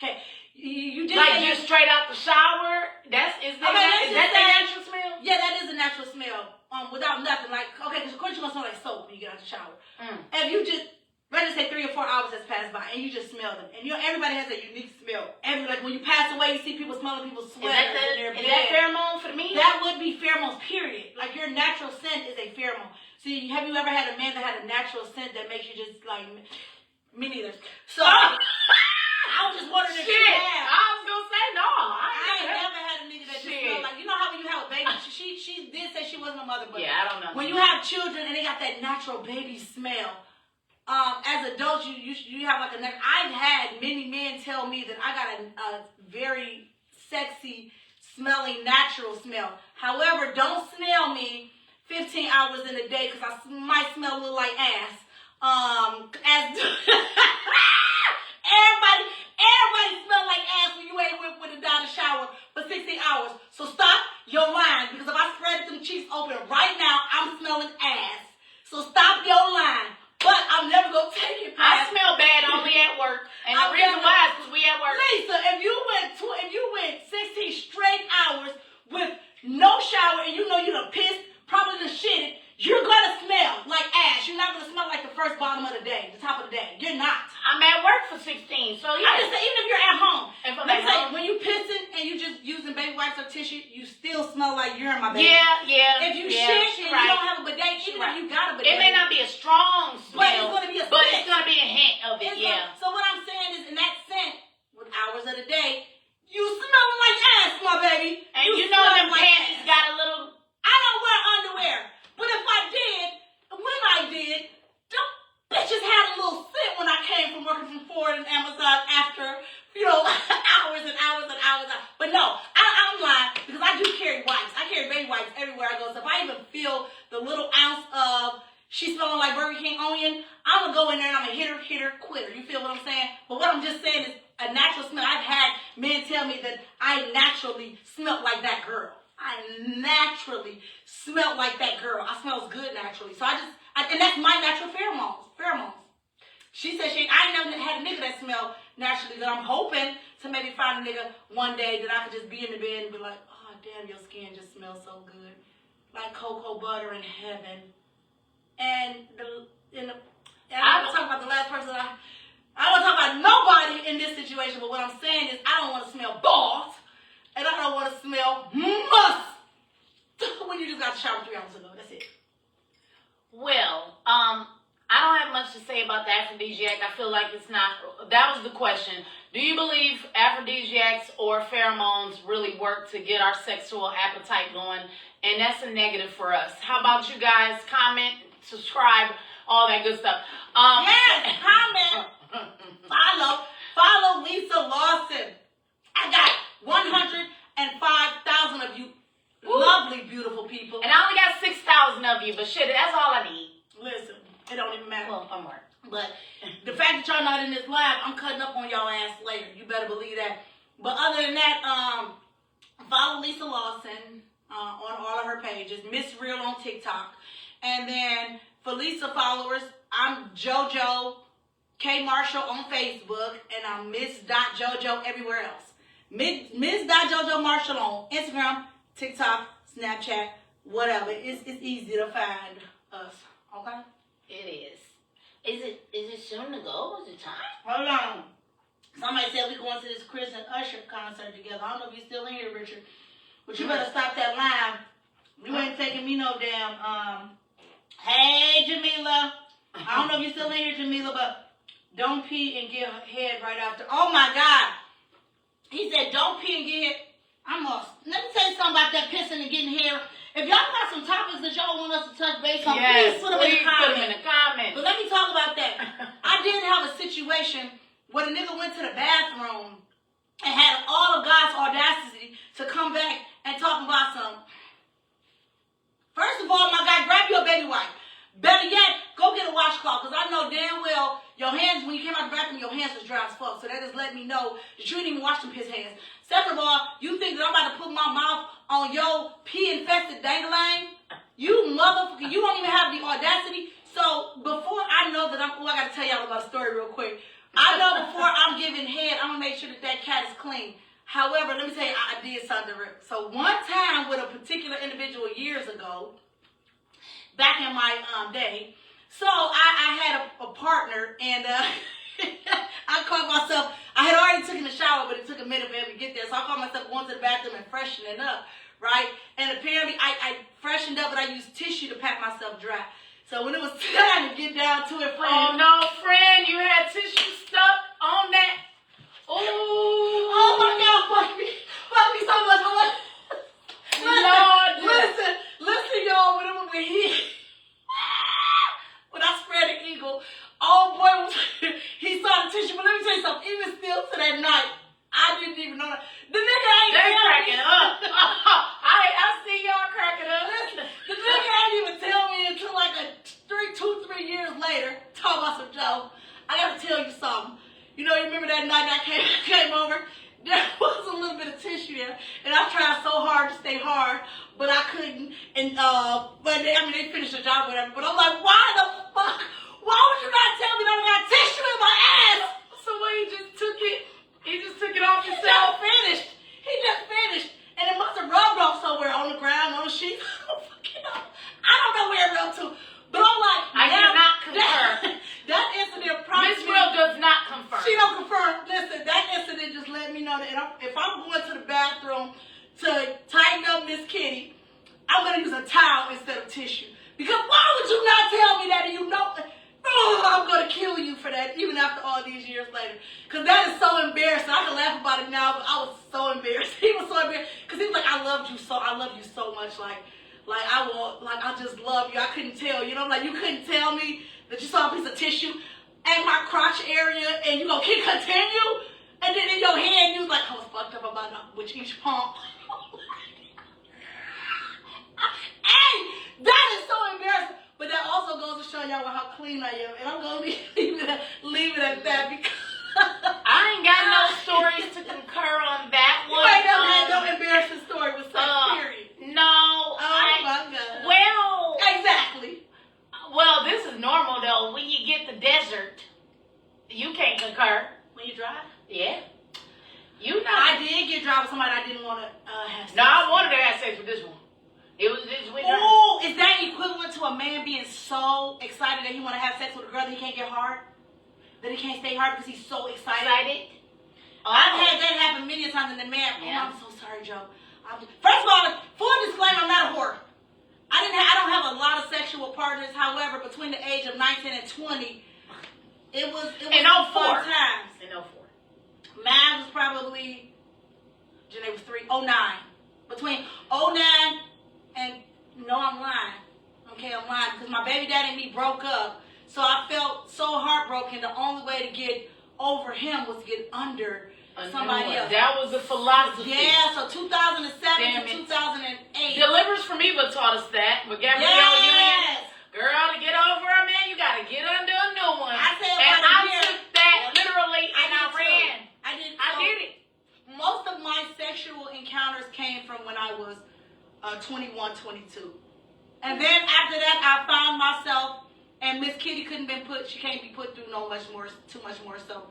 Okay, you did like say just straight out the shower. Is that the natural smell? Yeah, that is a natural smell. Without nothing, like okay, because of course you're gonna smell like soap when you get out the shower. If you just let's say 3 or 4 hours has passed by and you just smell them, and everybody has a unique smell. Like when you pass away, you see people smelling people's sweat. Is that pheromone for me? That would be pheromones, period. Like your natural scent is a pheromone. See, have you ever had a man that had a natural scent that makes you just like me neither? So I was just wondering if you had. I was gonna say no. I ain't never had a nigga that just smelled like, you know how when you have a baby, she did say she wasn't a mother, but yeah, I don't know. when you have children and they got that natural baby smell, as adults, you have like a neck. I've had many men tell me that I got a very sexy smelling natural smell. However, don't smell me 15 hours in a day because I might smell a little like ass. Everybody smell like ass when you ain't with a down the shower for 16 hours. So stop your line because if I spread them cheeks open right now, I'm smelling ass. So stop your line. But I'm never gonna take it I past. smell bad only at work, and the reason why is because we at work. Lisa, if you went 16 straight hours with no shower and you know you done pissed, probably done shitted, you're gonna smell like ass. You're not gonna smell like the first bottom of the day, the top of the day. You're not. I'm at work for 16, so yeah. I just say even if you're at home, If I'm let's at say home. when you pissing and you just using baby wipes or tissue, you still smell like urine, my baby. Yeah. If you shit and you don't have a bidet, even if you got a bidet, It may not be a strong smell, but it's gonna be a but scent. it's gonna be a hint of it. So what I'm saying is, in that scent, with hours of the day, you smelling like ass, my baby. And you know smell them like panties ass. got a little. I don't wear underwear, but if I did, when I did, them bitches had a little scent when I came from working from Ford and Amazon after, hours and hours and hours. But no, I'm lying because I do carry wipes. I carry baby wipes everywhere I go. So if I even feel the little ounce of she smelling like Burger King onion, I'm gonna go in there and I'm gonna hit her, quitter. You feel what I'm saying? But what I'm just saying is a natural smell. I've had men tell me that I naturally smelled like that girl. I naturally smelled like that girl. I smells good naturally. So and that's my natural pheromones. She said I ain't never had a nigga that smelled naturally. That I'm hoping to maybe find a nigga one day that I could just be in the bed and be like, oh damn, your skin just smells so good, like cocoa butter in heaven. And I don't talk about the last person. I don't want to talk about nobody in this situation. But what I'm saying is I don't want to smell balls, and I don't want to smell must when you just got to shower 3 hours ago. That's it. Well, I don't have much to say about the aphrodisiac. I feel like it's not. That was the question. Do you believe aphrodisiacs or pheromones really work to get our sexual appetite going? And that's a negative for us. How about you guys? Comment, subscribe, all that good stuff. Yes, comment, follow Lisa Lawson. I got 105,000 of you lovely, beautiful people. And I only got 6,000 of you, but shit, that's all I need. Listen, it don't even matter. Well, I'm right. But the fact that y'all not in this live, I'm cutting up on y'all ass later. You better believe that. But other than that, follow Lisa Lawson on all of her pages. Miss Real on TikTok. And then for Lisa followers, I'm JoJo K. Marshall on Facebook. And I'm Miss.JoJo everywhere else. Miss.JoJo Marshall on Instagram, TikTok, Snapchat, whatever. It's easy to find us. Okay? It is. Is it soon to go? Is it time? Hold on. Somebody said we going to this Chris and Usher concert together. I don't know if you're still in here, Richard. But you better stop that line. You ain't taking me no damn, hey, Jamila. I don't know if you're still in here, Jamila, but don't pee and get head right after. Oh, my God. He said, don't pee and get head. I'm lost. Let me tell you something about that pissing and getting hair. If y'all got some topics that y'all want us to touch base on, Yes, please put them in the comments. comments. But let me talk about that. I did have a situation where the nigga went to the bathroom and had all of God's audacity to come back and talk about some. First of all, my guy, grab your baby wipe. Better yet, go get a washcloth, because I know damn well your hands, when you came out the bathroom, your hands was dry as fuck. So that just let me know that you didn't even wash them piss hands. Second of all, you think that I'm about to put my mouth on your pee-infested dangling? You motherfucker, you don't even have the audacity. So before I know that I got to tell y'all about a story real quick. I know before I'm giving head, I'm going to make sure that that cat is clean. However, let me tell you, I did something real. So one time with a particular individual years ago, back in my day, so I had a partner, and I caught myself, I had already taken a shower, but it took a minute for him to get there, so I caught myself going to the bathroom and freshening up, right? And apparently I freshened up, but I used tissue to pat myself dry. So when it was time to get down to it, friend. Oh, no, friend, you had tissue stuck on that. Ooh. Oh, my God, fuck me so much. Listen, y'all, when I spread the eagle, oh boy, he saw the tissue. But let me tell you something, even still to that night, I didn't even know that. The nigga ain't cracking up. I see y'all cracking up. Listen, the nigga ain't even tell me until like 3 years later, talk about some Joe. I gotta tell you something. You know, you remember that night I came over? There was a little bit of tissue there, and I tried so hard to stay hard, but I couldn't. And but they finished the job, whatever. But I'm like, why the fuck? Why would you not tell me that I got tissue in my ass? So what? He just took it off He himself. just finished, and it must have rubbed off somewhere on the ground, on the sheet. I don't know where it rubbed to, but I'm like, I cannot confirm. That incident probably. Miss Real does not confirm. She don't confirm. Listen, that incident just let me know that if I'm going to the bathroom to tighten up Miss Kitty, I'm going to use a towel instead of tissue. Because why would you not tell me that? And you know, I'm going to kill you for that, even after all these years later. Because that is so embarrassing. I can laugh about it now, but I was so embarrassed. He was so embarrassed. Because he was like, I love you so much. I just love you. I couldn't tell. You know, like you couldn't tell me that you saw a piece of tissue at my crotch area, and you gonna continue, and then in your hand you was like, I was fucked up about with each pump. Hey, that is so embarrassing. But that also goes to show y'all how clean I am, and I'm gonna leave it at that because I ain't got no stories to concur on that you one. ain't never had no embarrassing story with sex. Period. No. Oh my God. Well. Exactly. Well, this is normal though. When you get the desert, you can't concur. When you drive? Yeah. You know. I did get drive with somebody I didn't want to have sex No, I with. wanted to have sex with this one. It was this with her. Oh, is that equivalent to a man being so excited that he want to have sex with a girl that he can't get hard? That he can't stay hard because he's so excited? Oh. I've had that happen many times, and the man, Yeah. oh, I'm so sorry, Joe. First of all, full disclaimer, I'm not a whore. I don't have a lot of sexual partners. However, between the age of 19 and 20, it was In some 04. fun times. In 04. Mine was probably, Janae was 09. Between 09 and, no, I'm lying. Okay, I'm lying. Because my baby daddy and me broke up. So I felt so heartbroken. The only way to get over him was to get under somebody else. That was the philosophy. Yeah, so 2007 Damn to it. 2008. Deliverers from Eva taught us that. But Gabrielle Yes. girl, to get over a man, you got to get under a new one. I said and about a I year. took that literally and I did ran. too. I did. I did it. Most of my sexual encounters came from when I was 21, 22. And then after that, I found myself, and Miss Kitty she can't be put through too much more. So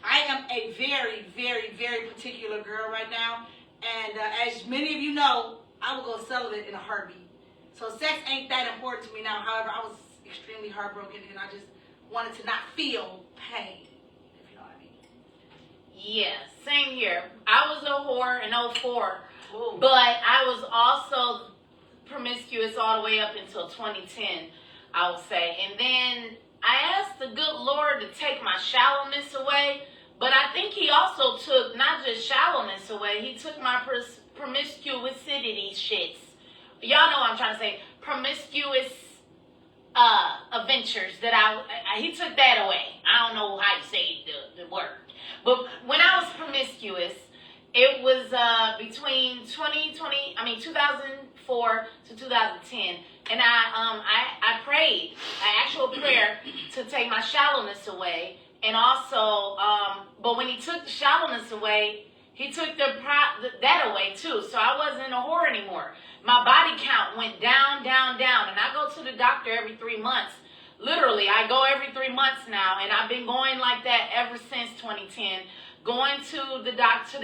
I am a very, very, very particular girl right now. And as many of you know, I will go celibate in a heartbeat. So sex ain't that important to me now. However, I was extremely heartbroken, and I just wanted to not feel pain, if you know what I mean. Yeah, same here. I was a whore in 04, Ooh. but I was also promiscuous all the way up until 2010, I would say. And then I asked the good Lord to take my shallowness away, but I think he also took not just shallowness away, he took my promiscuity shits. Y'all know what I'm trying to say. Promiscuous adventures that he took that away. I don't know how you say the word. But when I was promiscuous, it was between 2004 to 2010, and I prayed an actual prayer to take my shallowness away, and also, but when he took the shallowness away, he took that away too. So I wasn't a whore anymore. My body count went down, down, down, and I go to the doctor every 3 months. Literally, I go every 3 months now, and I've been going like that ever since 2010. Going to the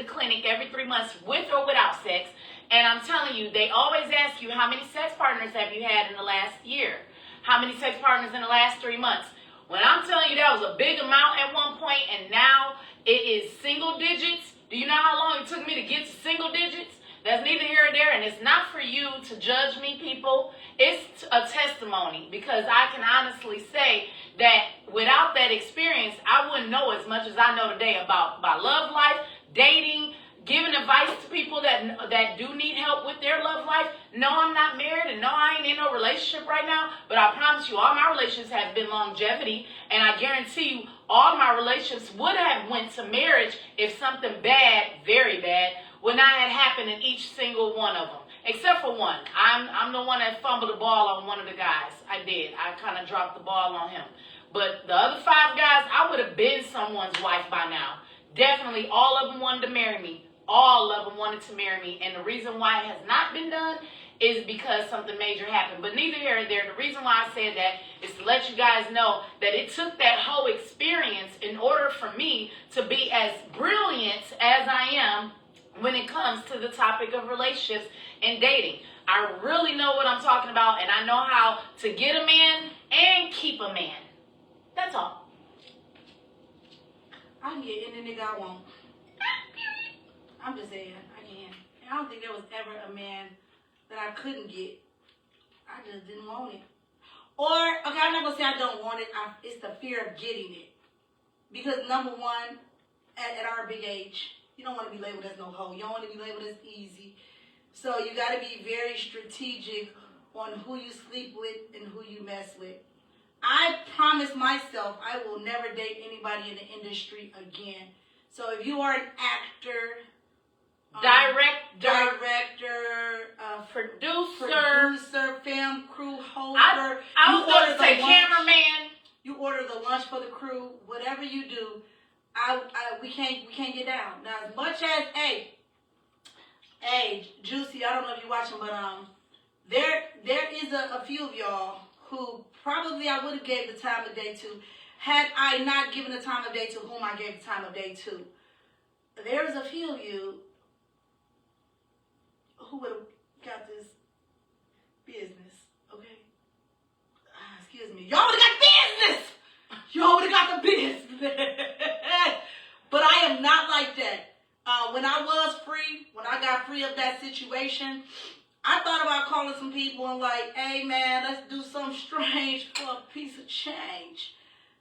clinic every 3 months with or without sex. And I'm telling you, they always ask you, how many sex partners have you had in the last year? How many sex partners in the last 3 months? When I'm telling you that was a big amount at one point, and now it is single digits. Do you know how long it took me to get to single digits? That's neither here or there, and it's not for you to judge me, people. It's a testimony, because I can honestly say that without that experience, I wouldn't know as much as I know today about love life, dating, giving advice to people that do need help with their love life. No, I'm not married, and no, I ain't in no relationship right now, but I promise you, all my relationships have been longevity, and I guarantee you, all my relationships would have went to marriage if something bad, very bad, would not have happened in each single one of them. Except for one. I'm the one that fumbled the ball on one of the guys. I did. I kind of dropped the ball on him. But the other 5 guys, I would have been someone's wife by now. Definitely all of them wanted to marry me. All of them wanted to marry me. And the reason why it has not been done is because something major happened. But neither here nor there. The reason why I said that is to let you guys know that it took that whole experience in order for me to be as brilliant as I am when it comes to the topic of relationships and dating. I really know what I'm talking about, and I know how to get a man and keep a man. That's all. I can get any nigga I want. I'm just saying, I can. And I don't think there was ever a man that I couldn't get. I just didn't want it. Or, okay, I'm not going to say I don't want it. It's the fear of getting it. Because number one, at our big age, you don't want to be labeled as no hoe. You don't want to be labeled as easy. So you got to be very strategic on who you sleep with and who you mess with. I promise myself I will never date anybody in the industry again. So if you are an actor, director, producer, film crew, host, I was going to say cameraman. You order the lunch for the crew, whatever you do. We can't get down. Now, as much as Juicy, I don't know if you're watching, but there is a few of y'all who probably I would have gave the time of day to, had I not given the time of day to whom I gave the time of day to. There's a few of you who would have got this business, okay? Excuse me. Y'all would have got business! Y'all would have got the business! But I am not like that. When I was free, when I got free of that situation, I thought about calling some people and like, hey man, let's do something strange for a piece of change.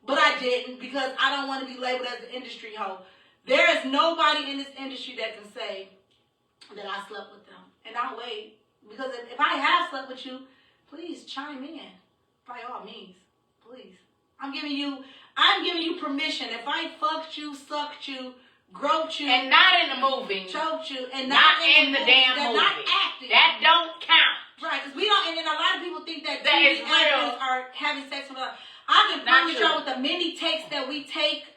But I didn't, because I don't want to be labeled as an industry hoe. There is nobody in this industry that can say that I slept with them. And I'll wait. Because if I have slept with you, please chime in. By all means. Please. I'm giving you permission. If I fucked you, sucked you, groped you, and not in the movie, choked you, and not in the damn movie, not acting, that don't count. Right? Because we don't. And then a lot of people think that is actors real. are having sex with us. I can promise y'all with the many takes that we take.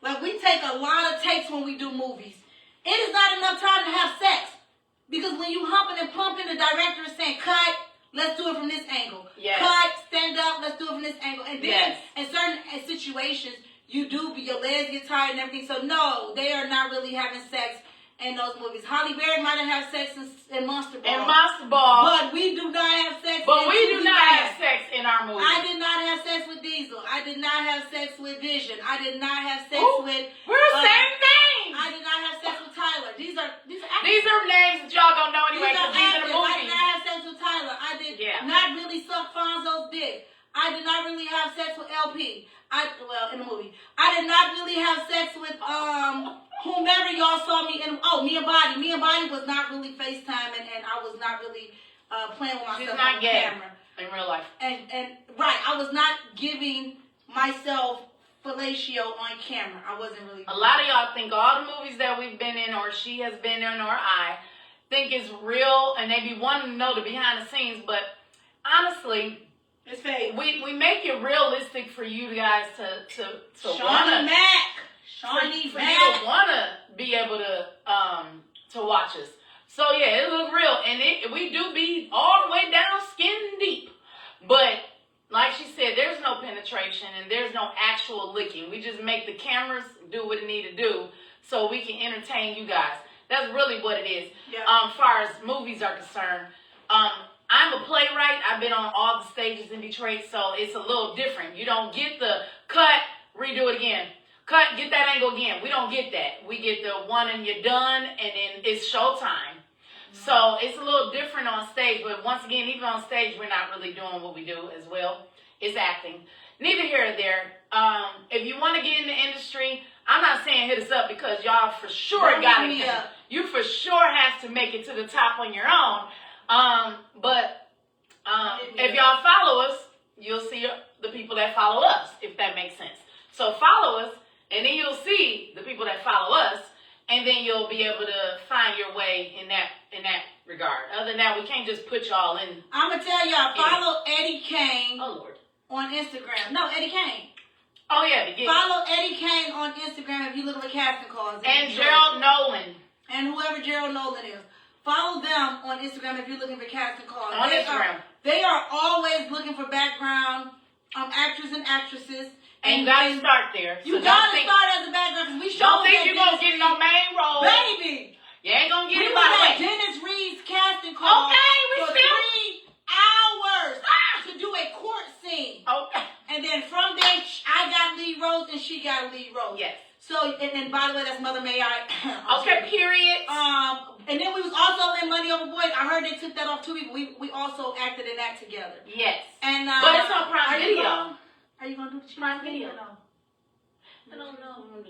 Like, we take a lot of takes when we do movies. It is not enough time to have sex. Because when you humping and pumping, the director is saying, cut, let's do it from this angle. Yes. Cut, stand up, let's do it from this angle. And then yes. in certain situations, your legs get tired and everything. So no, they are not really having sex in those movies. Holly Berry might have had sex in Monster Ball. In Monster Ball. But we do not have sex But we do not have sex in our movies. I did not have I did not have sex with Vision. I did not have sex with. We're the same thing. I did not have sex with Tyler. These are These are names that y'all gonna know anyway. These are These are the actors. I movies. did not have sex with Tyler. I did not really suck Fonzo's dick. I did not really have sex with LP. In the movie. I did not really have sex with whomever y'all saw me in. Oh, Mia Body. Mia Body was not really FaceTiming, and I was not really playing with myself on camera. In real life. And right, I was not giving myself fellatio on camera. I wasn't really. A lot of y'all think all the movies that we've been in, or she has been in, or I think is real, and they be wanting to know the behind the scenes. But honestly, it's fake. We make it realistic for you guys to Shawnee Mac. Shawnee for Mac. you to wanna be able to watch us. So yeah, it look real, and we do be all the way down skin deep. But like she said, there's no penetration and there's no actual licking. We just make the cameras do what it need to do so we can entertain you guys. That's really what it is. Yeah. As far as movies are concerned, I'm a playwright. I've been on all the stages in Detroit, so it's a little different. You don't get the cut, redo it again. Cut, get that angle again. We don't get that. We get the one and you're done, and then it's showtime. So it's a little different on stage, but once again, even on stage, we're not really doing what we do as well. It's acting. Neither here nor there. If you want to get in the industry, I'm not saying hit us up because y'all for sure got it. You for sure have to make it to the top on your own. But if y'all follow us, you'll see the people that follow us, if that makes sense. So follow us, and then you'll see the people that follow us. And then you'll be able to find your way in that regard. Other than that, we can't just put y'all in. I'm gonna tell y'all, follow Eddie Kane. Oh Lord. On Instagram. No, Eddie Kane. Oh yeah. Follow Eddie Kane on Instagram if you look at casting calls. And Gerald Nolan. And whoever Gerald Nolan is. Follow them on Instagram if you're looking for casting calls. On Instagram. They are always looking for background actors and actresses. And you gotta start there. You gotta start as a background because we show. Don't think you're gonna get no main role. Baby! You ain't gonna get it by by the way. Dennis Reed's casting call. Okay, we for still 3 hours to do a court scene. Okay. And then from there, I got lead roles and she got lead roles. Yes. So, and then by the way, that's Mother May I. Okay, period. And then we was also in Money Over Boys. I heard they took that off too. We also acted in that together. Yes. And but it's on Prime Video. Are you gonna do the Prime Video? Or no? I don't know.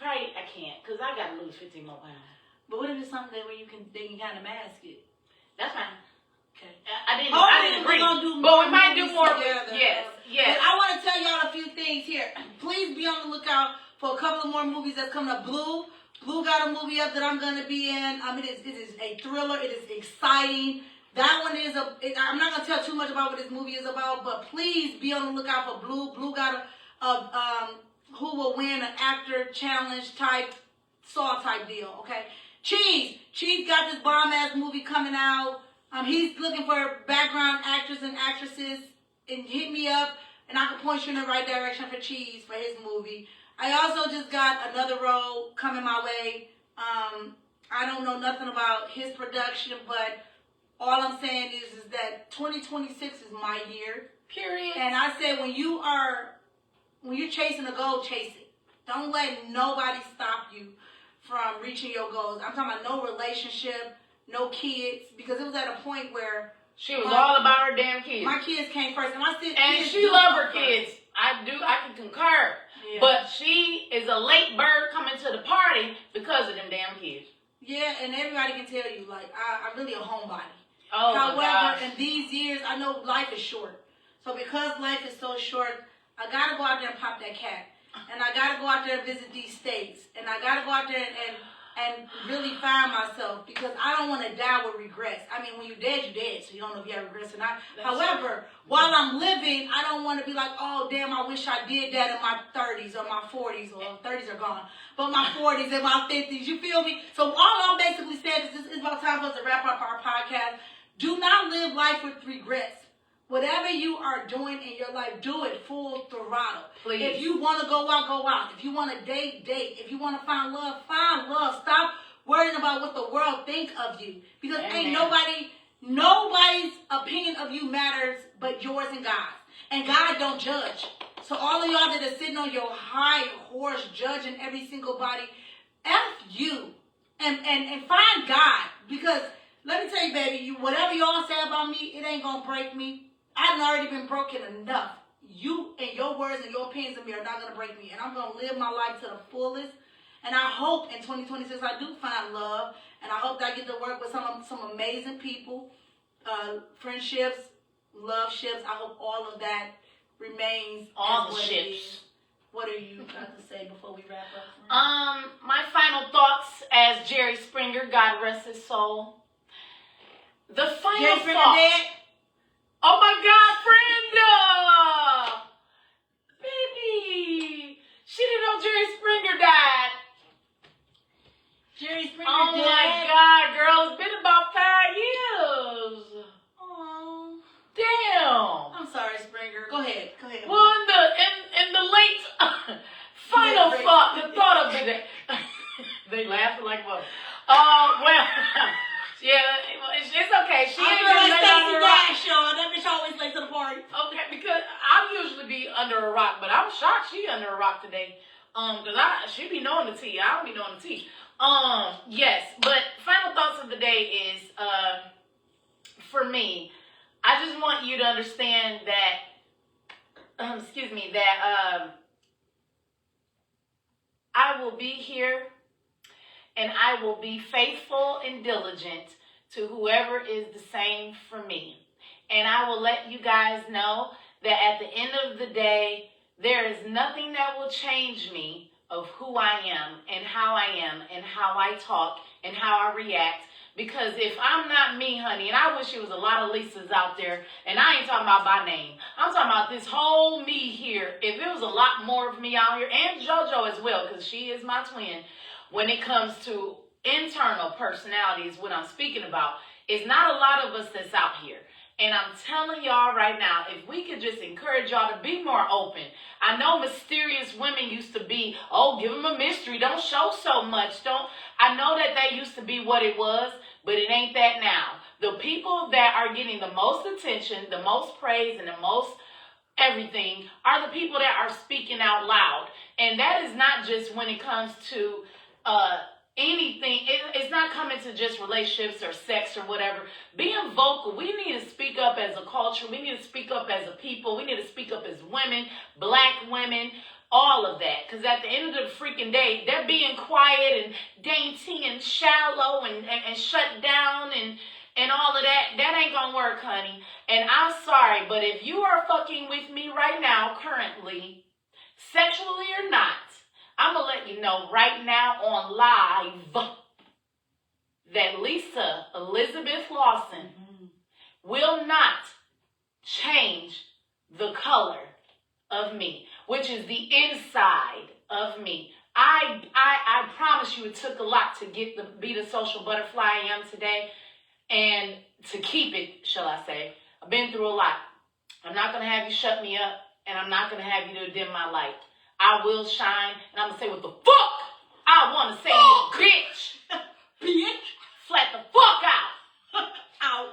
Probably I can't because I gotta lose 15 more pounds. But what if it's something where they can kind of mask it? That's fine. Okay. I didn't agree. But we might do more. Together. Yes. But I want to tell y'all a few things here. Please be on the lookout for a couple of more movies that's coming up. Blue got a movie up that I'm gonna be in. It is a thriller. It is exciting. That one is I'm not gonna tell too much about what this movie is about, but please be on the lookout for Blue. Blue got a who will win an actor challenge type Saw type deal. Okay, Cheese got this bomb ass movie coming out. He's looking for background actors and actresses, and hit me up, and I can point you in the right direction for Cheese for his movie. I also just got another role coming my way. I don't know nothing about his production, but all I'm saying is that 2026 is my year. Period. And I said when you're chasing a goal, chase it. Don't let nobody stop you from reaching your goals. I'm talking about no relationship, no kids, because it was at a point where she was all about her damn kids. My kids came first, and she loved her kids. I can concur. Yeah. But she is a late bird coming to the party because of them damn kids. Yeah, and everybody can tell you, like, I'm really a homebody. Oh, however, in these years, I know life is short. So because life is so short, I got to go out there and pop that cat. And I got to go out there and visit these states. And I got to go out there and really find myself because I don't want to die with regrets. I mean, when you're dead, so you don't know if you have regrets or not. However, while I'm living, I don't want to be like, oh, damn, I wish I did that in my 30s or my 40s. Or 30s are gone. But my 40s and my 50s, you feel me? So all I'm basically saying is it's about time for us to wrap up our podcast. Do not live life with regrets. Whatever you are doing in your life, do it full throttle. Please. If you want to go out, go out. If you want to date, date. If you want to find love, find love. Stop worrying about what the world think of you. Because ain't nobody's opinion of you matters but yours and God's. And God don't judge. So all of y'all that are sitting on your high horse judging every single body, F you. And find God. Because let me tell you, baby, whatever y'all say about me, it ain't gonna break me. I've already been broken enough. You and your words and your opinions of me are not gonna break me. And I'm gonna live my life to the fullest. And I hope in 2026 I do find love. And I hope that I get to work with some amazing people. Friendships, love ships. I hope all of that remains All as the what it ships. is. What are you got to say before we wrap up? My final thoughts as Jerry Springer, God rest his soul. The final Jerry Springer thought. dead? Oh my God, Brenda! Baby! She didn't know Jerry Springer died. Jerry Springer Oh dead? my God, girl, it's been about 5 years. Oh. Damn. I'm sorry, Springer. Go ahead. Well, in the late final Yeah, thought, the thought of the day. They laughing like what? Well, yeah, it's okay. She I ain't feel been like laid under Stacey a rock. Dash, y'all. That bitch always late to the party. Okay, because I usually be under a rock, but I'm shocked she under a rock today. Cause she be knowing the tea. I don't be knowing the tea. Yes, but final thoughts of the day is, for me, I just want you to understand that, I will be here and I will be faithful and diligent to whoever is the same for me. And I will let you guys know that at the end of the day, there is nothing that will change me of who I am and how I talk and how I react. Because if I'm not me, honey, and I wish there was a lot of Lisas out there, and I ain't talking about by name. I'm talking about this whole me here. If it was a lot more of me out here, and JoJo as well, because she is my twin, when it comes to internal personalities, what I'm speaking about, it's not a lot of us that's out here. And I'm telling y'all right now, if we could just encourage y'all to be more open. I know mysterious women used to be, oh, give them a mystery. Don't show so much. I know that used to be what it was, but it ain't that now. The people that are getting the most attention, the most praise, and the most everything are the people that are speaking out loud. And that is not just when it comes to anything. It's not coming to just relationships or sex or whatever. Being vocal, we need to speak up as a culture. We need to speak up as a people. We need to speak up as women, black women, all of that. Because at the end of the freaking day, they're being quiet and dainty and shallow and shut down and all of that. That ain't gonna work, honey. And I'm sorry, but if you are fucking with me right now, currently, sexually or not, I'm going to let you know right now on live that Lisa Elizabeth Lawson will not change the color of me, which is the inside of me. I promise you it took a lot to be the social butterfly I am today, and to keep it, shall I say. I've been through a lot. I'm not going to have you shut me up, and I'm not going to have you to dim my light. I will shine, and I'm going to say what the fuck I want to say, bitch. Bitch. Flat the fuck out. Out.